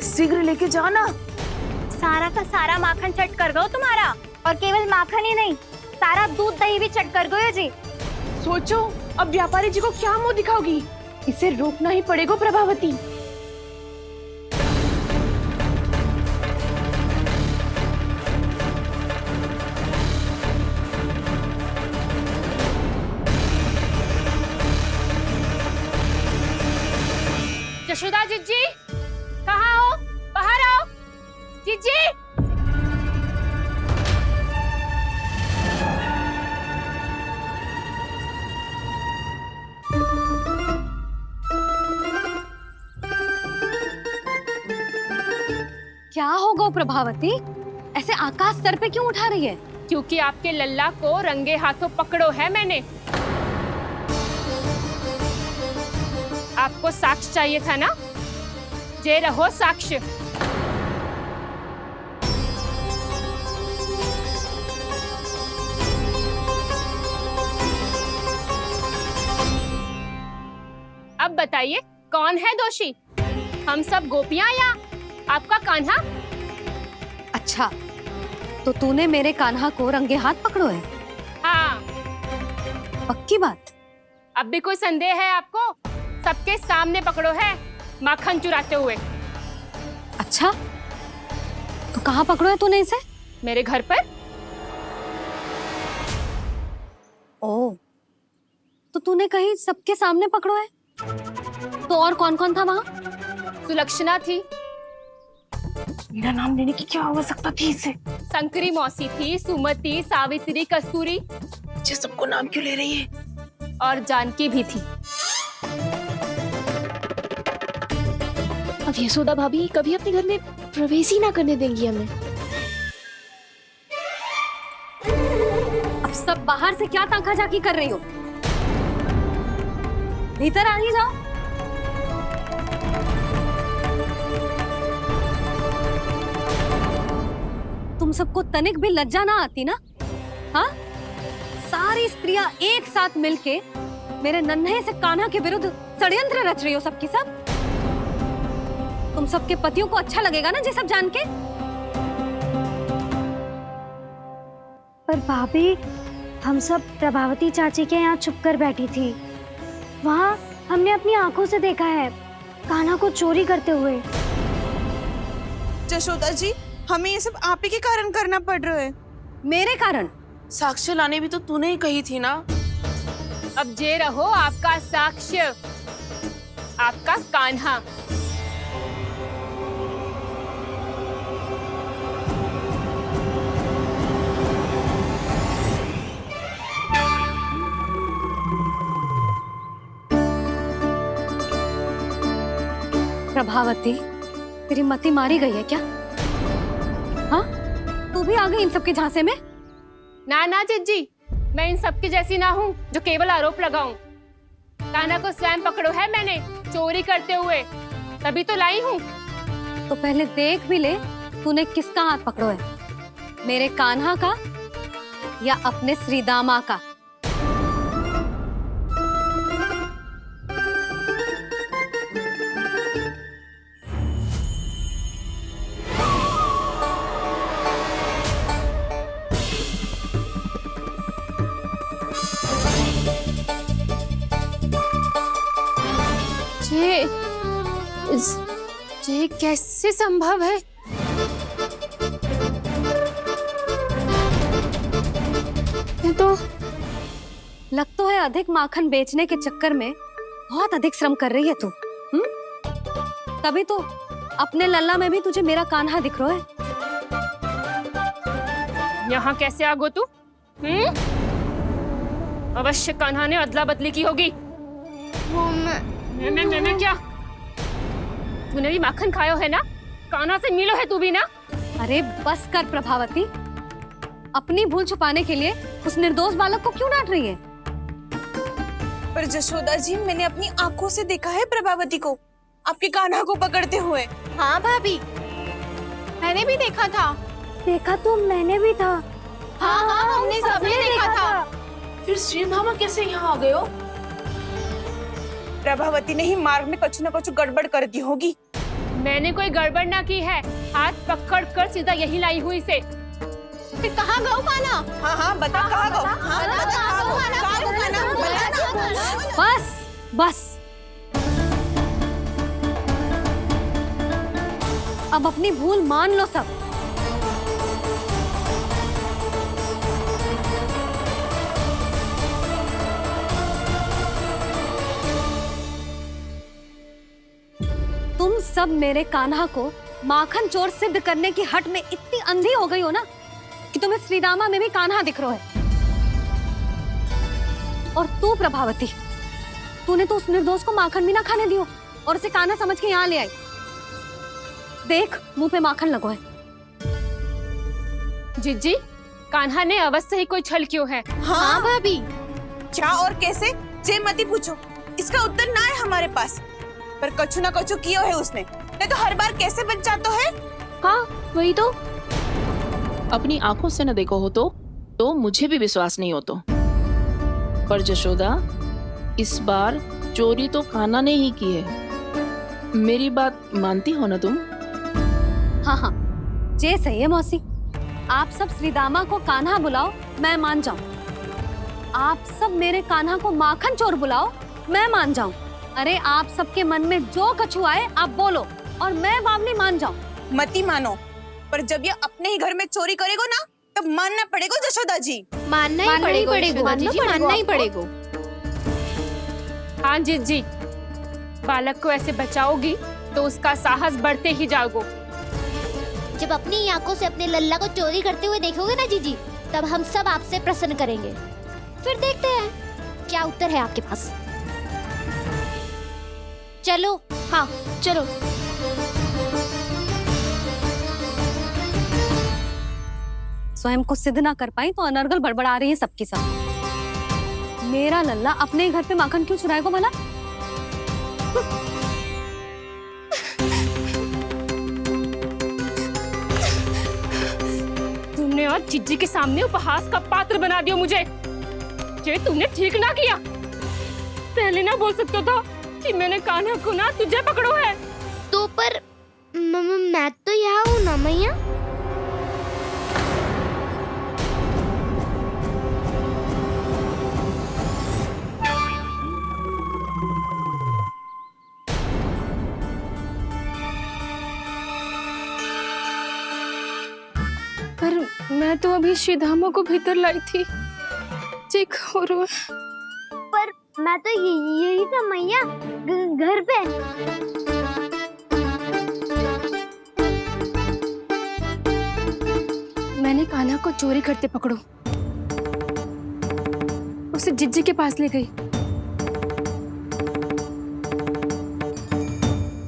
शीघ्र लेके जाना। सारा का सारा माखन चट कर गयो तुम्हारा, और केवल माखन ही नहीं, सारा दूध दही भी चट कर गयो जी। सोचो अब व्यापारी जी को क्या मुंह दिखाओगी। इसे रोकना ही पड़ेगा प्रभावती। जशोदा जीजी, कहाँ हो? बाहर आओ। जीजी, क्या होगा प्रभावती? ऐसे आकाश सर पे क्यों उठा रही है? क्योंकि आपके लल्ला को रंगे हाथों पकड़ो है मैंने। आपको साक्ष्य चाहिए था ना? जे रहो साक्ष्य। अब बताइए कौन है दोषी? हम सब गोपियां या आपका कान्हा? अच्छा, तो तूने मेरे कान्हा को रंगे हाथ पकड़ो है? हाँ। पक्की बात? अब भी कोई संदेह है आपको? सबके सामने पकड़ो है माखन चुराते हुए। अच्छा, तो कहाँ पकड़ो है तूने इसे? मेरे घर पर। ओ, तो तूने कहीं सबके सामने पकड़ो है? तो और कौन कौन था वहाँ? सुलक्षणा थी। मेरा नाम लेने की क्या आवश्यकता थी इसे? संकरी मौसी थी, सुमति, सावित्री, कस्तूरी। ये सबको नाम क्यों ले रही है? और जानकी भी थी। अब यशोदा भाभी कभी अपने घर में प्रवेश ही ना करने देंगी हमें। अब सब बाहर से क्या ताका झाकी कर रही हो? भीतर आ ही जाओ। तुम सबको तनिक भी लज्जा ना आती ना? हाँ? सारी स्त्रियां एक साथ मिलके मेरे नन्हे से कान्हा के विरुद्ध षड्यंत्र रच रही हो सबकी सब। तुम सबके पतियों को अच्छा लगेगा ना ये सब जान के? पर भाभी, हम सब प्रभावती चाची के यहाँ छुप कर बैठी थी। वहाँ हमने अपनी आंखों से देखा है कान्हा को चोरी करते हुए। जशोदा जी, हमें ये सब आप ही के कारण करना पड़ रहा है। मेरे कारण? साक्ष्य लाने भी तो तूने ही कही थी ना। अब जे रहो आपका साक्ष्य, आपका कान्हा। प्रभावती, तेरी मति मारी गई है क्या? हाँ? तू भी आ गई इन सबके झांसे में? ना ना जिज्जी, मैं इन सबकी जैसी ना हूँ जो केवल आरोप लगाऊं। कान्हा को स्वयं पकड़ो है मैंने चोरी करते हुए, तभी तो लाई हूँ। तो पहले देख भी ले तूने किसका हाथ पकड़ो है, मेरे कान्हा का या अपने श्रीदामा का? ये कैसे संभव है? ये तो लग तो है अधिक माखन बेचने के चक्कर में बहुत अधिक श्रम कर रही है तू। तभी तो अपने लल्ला में भी तुझे मेरा कान्हा दिख रहा है। यहाँ कैसे आ गो तू? अवश्य कान्हा ने अदला बदली की होगी। मैं क्या? तूने भी माखन खायो है ना? कान्हा से मिलो है तू भी ना? अरे बस कर प्रभावती, अपनी भूल छुपाने के लिए उस निर्दोष बालक को क्यों डांट रही है? पर जशोदा जी, मैंने अपनी आंखों से देखा है प्रभावती को आपके कान्हा को पकड़ते हुए। हाँ भाभी, मैंने भी देखा था। देखा तो मैंने भी था। हाँ हाँ, हमने सबने देखा था। फिर श्रीधामा कैसे यहाँ आ गए हो? प्रभावती ने ही मार्ग में कुछ न कुछ गड़बड़ कर दी होगी। मैंने कोई गड़बड़ ना की है, हाथ पकड़ कर सीधा यही लाई हुई से। फिर कहाँ गौ कान्हा? हाँ हाँ, बता कहाँ गौ? हाँ बता कहाँ गौ? बस बस, अब अपनी भूल मान लो सब। तुम सब मेरे कान्हा को माखन चोर सिद्ध करने की हट में इतनी अंधी हो गई हो ना कि तुम्हें श्रीदामा में भी कान्हा दिख रहा है। और तू प्रभावती, तूने तो उस निर्दोष को माखन भी ना खाने दियो और उसे कान्हा समझ के यहाँ ले आई। देख मुंह पे माखन लगो है। जिज्जी, कान्हा ने अवश्य ही कोई छल क्यों है। हाँ भाभी। क्या और कैसे जे मती पूछो, इसका उत्तर ना है हमारे पास। पर कछु ना कछु कियो है उसने, नहीं तो हर बार कैसे बच जाता है। हाँ वही तो। अपनी आंखों से न देखो हो तो मुझे भी विश्वास नहीं हो तो। पर जशोदा, इस बार चोरी तो कान्हा ने ही की है। मेरी बात मानती हो ना तुम? हाँ हाँ, जे सही है मौसी। आप सब श्रीदामा को कान्हा बुलाओ, मैं मान जाऊं। आप सब मेरे कान्हा को माखन चोर बुलाओ, मैं मान जाऊं। अरे आप सबके मन में जो कछु आए आप बोलो और मैं बावली मान जाऊं। मती मानो, पर जब ये अपने ही घर में चोरी करेगो ना तब मानना पड़ेगा जशोदा जी। मानना ही पड़ेगा जीजी, मानना ही पड़ेगा। हाँ जिज्जी, बालक को ऐसे बचाओगी तो उसका साहस बढ़ते ही जाओगे। जब अपनी आंखों से अपने लल्ला को चोरी करते हुए देखोगे ना जीजी, तब हम सब आपसे प्रसन्न करेंगे। फिर देखते हैं क्या उत्तर है आपके पास। चलो। हाँ चलो। स्वयं को सिद्ध ना कर पाई तो अनर्गल बड़बड़ा रही है सबकी सब। मेरा लल्ला अपने घर पे माखन क्यों चुराएगा भला? तुमने आज जिज्जी के सामने उपहास का पात्र बना दिया मुझे। ये तुमने ठीक ना किया। पहले ना बोल सकता था कि मैंने कान्हा को ना तुझे पकड़ो है। तो पर मैं तो यहाँ हूँ ना मैया। पर मैं तो अभी श्रीधामा को भीतर लाई थी। चेक हो रहा। पर मैं तो यही था मैया, घर पे। मैंने कान्हा को चोरी करते पकड़ो, उसे जिज्जी के पास ले गई।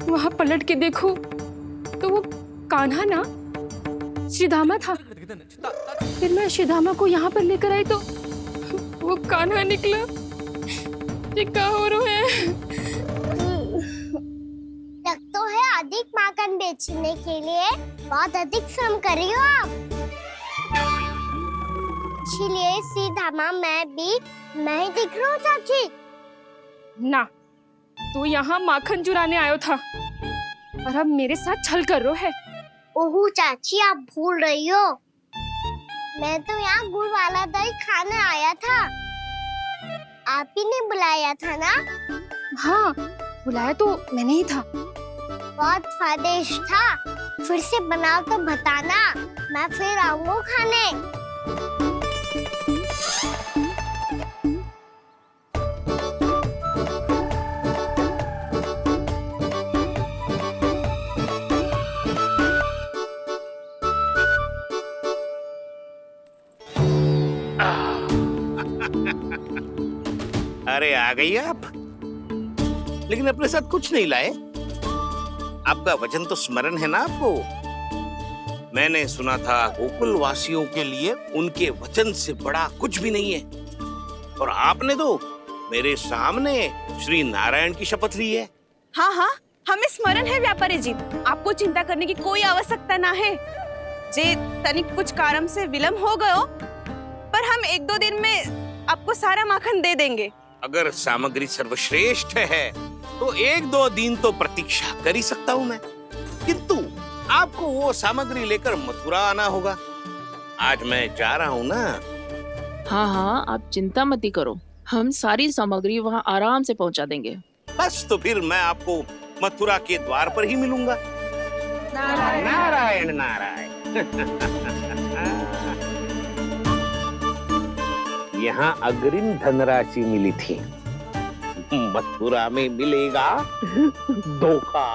वहां पलट के देखो तो वो कान्हा ना श्रीधामा था। फिर मैं श्रीधामा को यहाँ पर लेकर आई तो वो कान्हा निकला। ये क्या हो रहा है? लग तो है अधिक माखन बेचने के लिए बहुत अधिक श्रम कर रही हो आप। इसलिए सीधामा मैं ही दिख रहा हूँ चाची। ना, तू यहाँ माखन चुराने आयो था और अब मेरे साथ छल कर रो है। ओह चाची, आप भूल रही हो, मैं तो यहाँ गुड़ वाला दही खाने आया था। आप ही ने बुलाया था ना? हाँ, बुलाया तो मैंने ही था। बहुत स्वादिष्ट था। फिर से बनाओ तो बताना, मैं फिर आऊंगा खाने। अरे आ गई आप, लेकिन अपने साथ कुछ नहीं लाए। आपका वचन तो स्मरण है ना आपको? मैंने सुना था गोकुल वासियों के लिए उनके वचन से बड़ा कुछ भी नहीं है। और आपने तो मेरे सामने श्री नारायण की शपथ ली है। हाँ हाँ, हमें स्मरण है व्यापारी जी। आपको चिंता करने की कोई आवश्यकता ना है। जे तनिक कुछ कारण से विलंब हो गयो, पर हम 1-2 दिन में आपको सारा माखन दे देंगे। अगर सामग्री सर्वश्रेष्ठ है तो 1-2 दिन तो प्रतीक्षा कर ही सकता हूँ मैं, किंतु आपको वो सामग्री लेकर मथुरा आना होगा। आज मैं जा रहा हूँ ना। हाँ हाँ, आप चिंता मत करो, हम सारी सामग्री वहाँ आराम से पहुँचा देंगे। बस तो फिर मैं आपको मथुरा के द्वार पर ही मिलूंगा। नारायण नारायण। यहाँ अग्रिम धनराशि मिली थी, मथुरा में मिलेगा धोखा।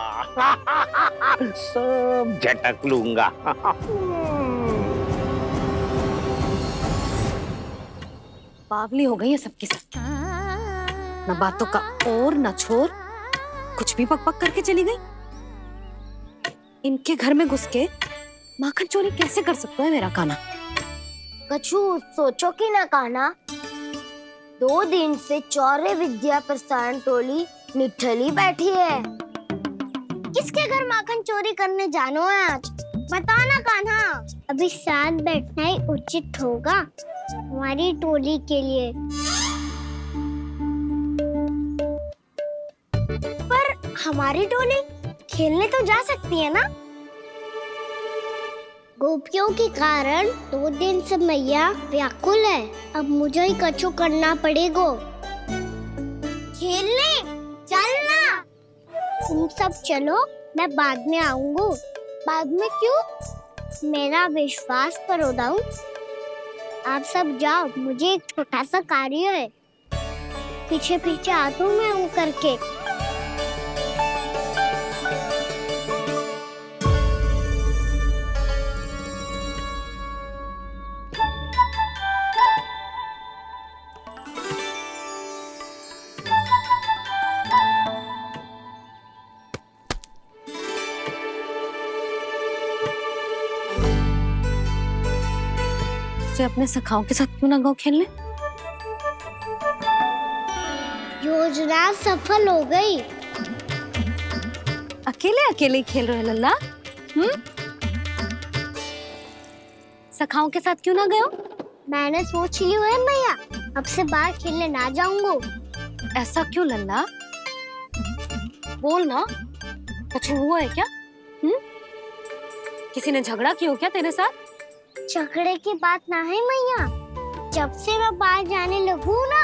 सब झटक लूंगा। बावली हो गई है सबकी सब। न बातों का और न छोर, कुछ भी पक पक करके चली गई। इनके घर में घुस के माखन चोरी कैसे कर सकता है मेरा कान्हा? कछु सोचो कि ना कान्हा, 2 दिन से चौर्य विद्या प्रसारण टोली निठली बैठी है। किसके घर माखन चोरी करने जानो है आज? बताना कान्हा। अभी साथ बैठना ही उचित होगा हमारी टोली के लिए। पर हमारी टोली खेलने तो जा सकती है ना? गोपियों के कारण 2 दिन से मैया व्याकुल है। अब मुझे ही कछु करना पड़ेगा। खेलने चलना। तुम सब चलो, मैं बाद में आऊंगा। बाद में क्यों? मेरा विश्वास करो दाऊ। आप सब जाओ, मुझे एक छोटा सा कार्य है। पीछे पीछे आता हूँ मैं करके। अपने सखाओं के साथ क्यों ना गाँव खेलने? योजना सफल हो गई। अकेले अकेले ही खेल रहे लल्ला? सखाओं के साथ क्यों ना गए? मैंने सोच लिया है मैया, अब से बाहर खेलने ना जाऊंगा। ऐसा क्यों लल्ला? बोल ना, कुछ हुआ है क्या? किसी ने झगड़ा किया हो क्या तेरे साथ? झगड़े की बात ना है मैया। जब से मैं बाहर जाने लगू ना,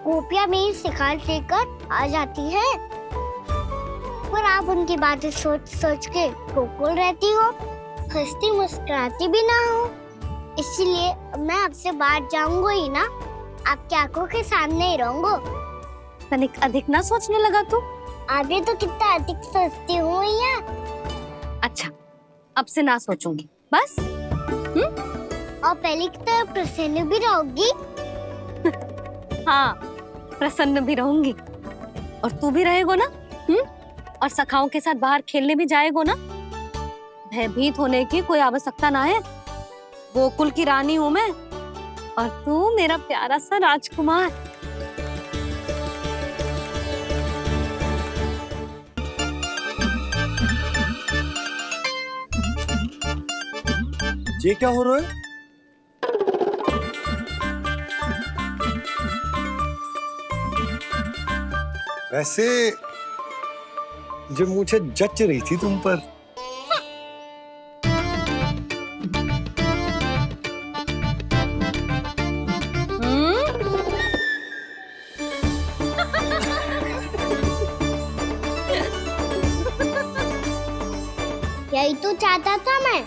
गोपियां मेरी शिकार लेकर आ जाती है। पर आप उनकी बातें सोच सोच के गोकुल रहती हो, हंसती मुस्कुराती भी ना हो। इसलिए मैं आपसे बाहर जाऊंगा ही ना, आपकी आंखों के सामने ही रहूंगा। तनिक अधिक ना सोचने लगा तू? आगे तो कितना अधिक सोचती हूँ मैया। अच्छा, अब से ना सोचूंगी बस। और पहले की तरह प्रसन्न भी रहोगी? हाँ, प्रसन्न भी रहूंगी। और तू भी रहेगा ना? और सखाओं के साथ बाहर खेलने भी जाएगा ना? भयभीत होने की कोई आवश्यकता ना है। गोकुल की रानी हूँ मैं, और तू मेरा प्यारा सा राजकुमार। ये क्या हो रहा है? वैसे जो मुझे जच रही थी तुम पर। यही तो चाहता था मैं।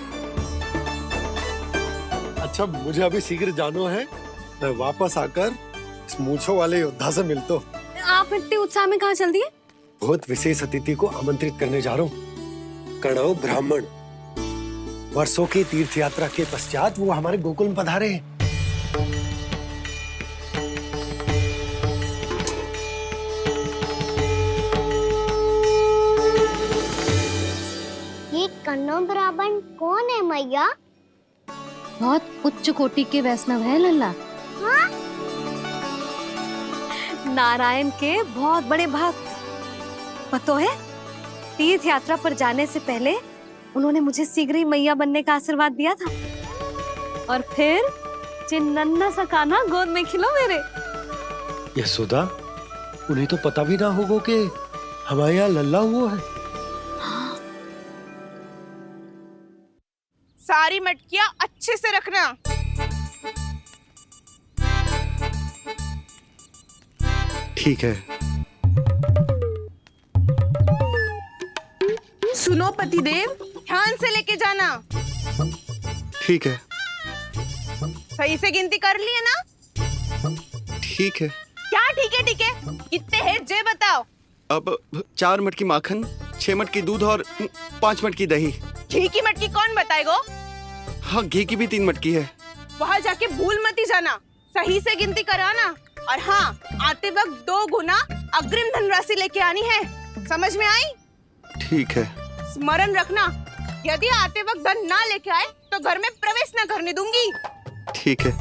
अच्छा, मुझे अभी शीघ्र जाना है। मैं वापस आकर इस मूंछों वाले योद्धा से मिलता हूँ। आप इतने उत्साह में कहाँ चल दिए? बहुत विशेष अतिथि को आमंत्रित करने जा रहा हूँ। कणव ब्राह्मण। वर्षों की तीर्थ यात्रा के पश्चात वो हमारे गोकुल में पधारे हैं। ये कणव ब्राह्मण कौन है मैया? बहुत उच्च कोटि के वैष्णव है लल्ला। हाँ? नारायण के बहुत बड़े भक्त। पता है, तीर्थ यात्रा पर जाने से पहले उन्होंने मुझे शीघ्र ही मैया बनने का आशीर्वाद दिया था। और फिर चिन्नन्ना सा कान्हा गोद में खिलो मेरे। यशोदा, उन्हें तो पता भी ना होगा कि हमारे यहाँ लल्ला हुआ है। सारी मटकियां अच्छे से रखना। ठीक है। सुनो पतिदेव, ध्यान से लेके जाना। ठीक है। सही से गिनती कर ली है ना? ठीक है। क्या ठीक है? ठीक है, कितने हैं जे बताओ। अब 4 मटकी माखन, 6 मटकी दूध और 5 मटकी दही। घी की मटकी कौन बताएगा? हाँ, घी की भी 3 मटकी है। वहाँ जाके भूल मत ही जाना, सही से गिनती कराना। और हाँ, आते वक्त 2 गुना अग्रिम धनराशि लेके आनी है। समझ में आई? ठीक है। स्मरण रखना, यदि आते वक्त धन ना लेके आए तो घर में प्रवेश न करने दूंगी। ठीक है।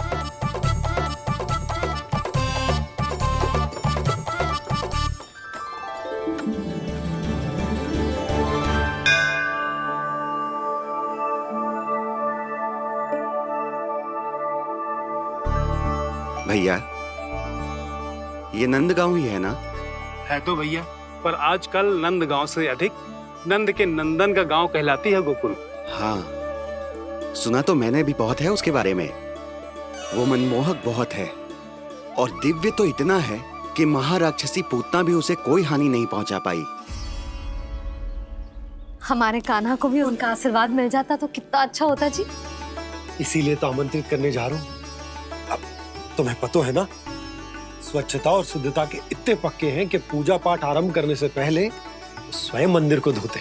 भैया, ये नंदगांव ही है ना? है तो भैया, पर आजकल नंदगांव से अधिक नंद के नंदन का गांव कहलाती है गोकुल। हाँ, सुना तो मैंने भी बहुत है उसके बारे में। वो मनमोहक बहुत है और दिव्य तो इतना है कि महाराक्षसी पूतना भी उसे कोई हानि नहीं पहुंचा पाई। हमारे कान्हा को भी उनका आशीर्वाद मिल जाता तो कितना अच्छा होता जी। इसीलिए तो आमंत्रित करने जा रहा हूँ। अब तुम्हें पता है ना, स्वच्छता और शुद्धता के इतने पक्के हैं कि पूजा पाठ आरंभ करने से पहले स्वयं मंदिर को धोते।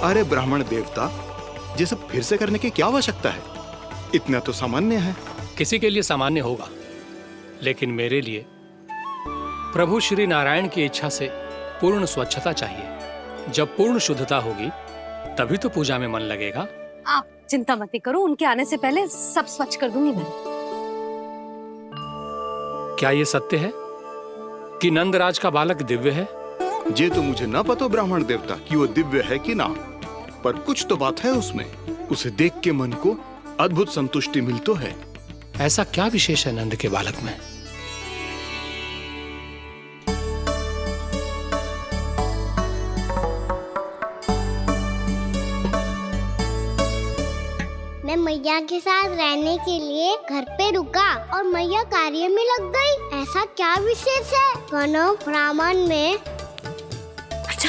अरे ब्राह्मण देवता, ये सब फिर से करने की क्या आवश्यकता है? इतना तो सामान्य है। किसी के लिए सामान्य होगा, लेकिन मेरे लिए प्रभु श्री नारायण की इच्छा से पूर्ण स्वच्छता चाहिए। जब पूर्ण शुद्धता होगी तभी तो पूजा में मन लगेगा। आप चिंता मत करो, उनके आने से पहले सब स्वच्छ कर दूंगी मैं। क्या ये सत्य है कि नंदराज का बालक दिव्य है? ये तो मुझे ना पता ब्राह्मण देवता कि वो दिव्य है कि ना, पर कुछ तो बात है उसमें। उसे देख के मन को अद्भुत संतुष्टि मिल तो है। ऐसा क्या विशेष है नंद के बालक में? मैं मैया के साथ रहने के लिए घर पे रुका और मैया कार्य में लग गई। ऐसा क्या विशेष है कनव ब्राह्मण में? अच्छा,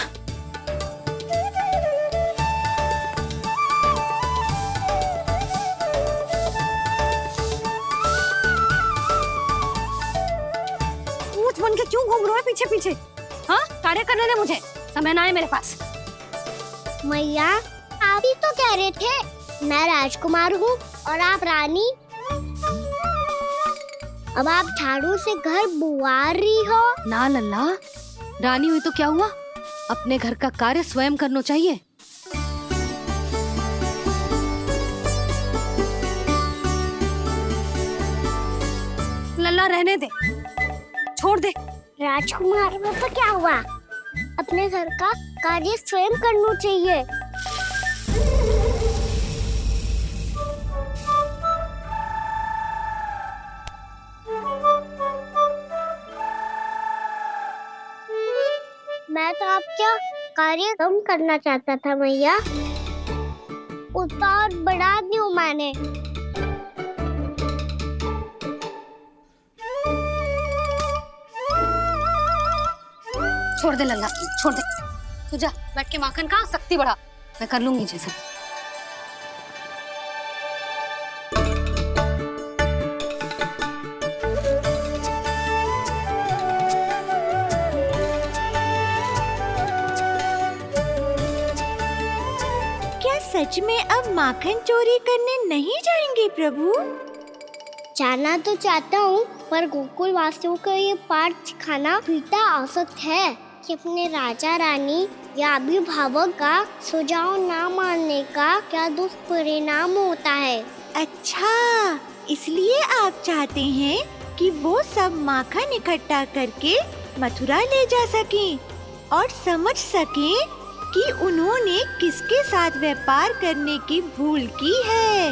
ऊंट बन के क्यों घूम रहे हो पीछे पीछे? हाँ, कार्य करने दे मुझे, समय ना है मेरे पास। मैया, आप ही तो कह रहे थे मैं राजकुमार हूँ और आप रानी। अब आप झाड़ू से घर बुआ रही हो। ना लल्ला, रानी हुई तो क्या हुआ, अपने घर का कार्य स्वयं करना चाहिए। लल्ला रहने दे, छोड़ दे। राजकुमार में तो क्या हुआ, अपने घर का कार्य स्वयं करना चाहिए। मैं तो आपका कार्य कम करना चाहता था मैया, उसका और बढ़ा दूं मैंने। छोड़ दे लल्ला, छोड़ दे। तू जा बैठ के माखन खा, शक्ति बढ़ा, मैं कर लूंगी जैसा। सच में अब माखन चोरी करने नहीं जाएंगे प्रभु? जाना तो चाहता हूँ, पर गोकुल वासियों को ये पाठ सिखाना पिता आवश्यक है कि अपने राजा रानी या अभिभावक का सुझाव ना मानने का क्या दुष्परिणाम होता है। अच्छा, इसलिए आप चाहते हैं कि वो सब माखन इकट्ठा करके मथुरा ले जा सकें और समझ सकें कि उन्होंने किसके साथ व्यापार करने की भूल की है।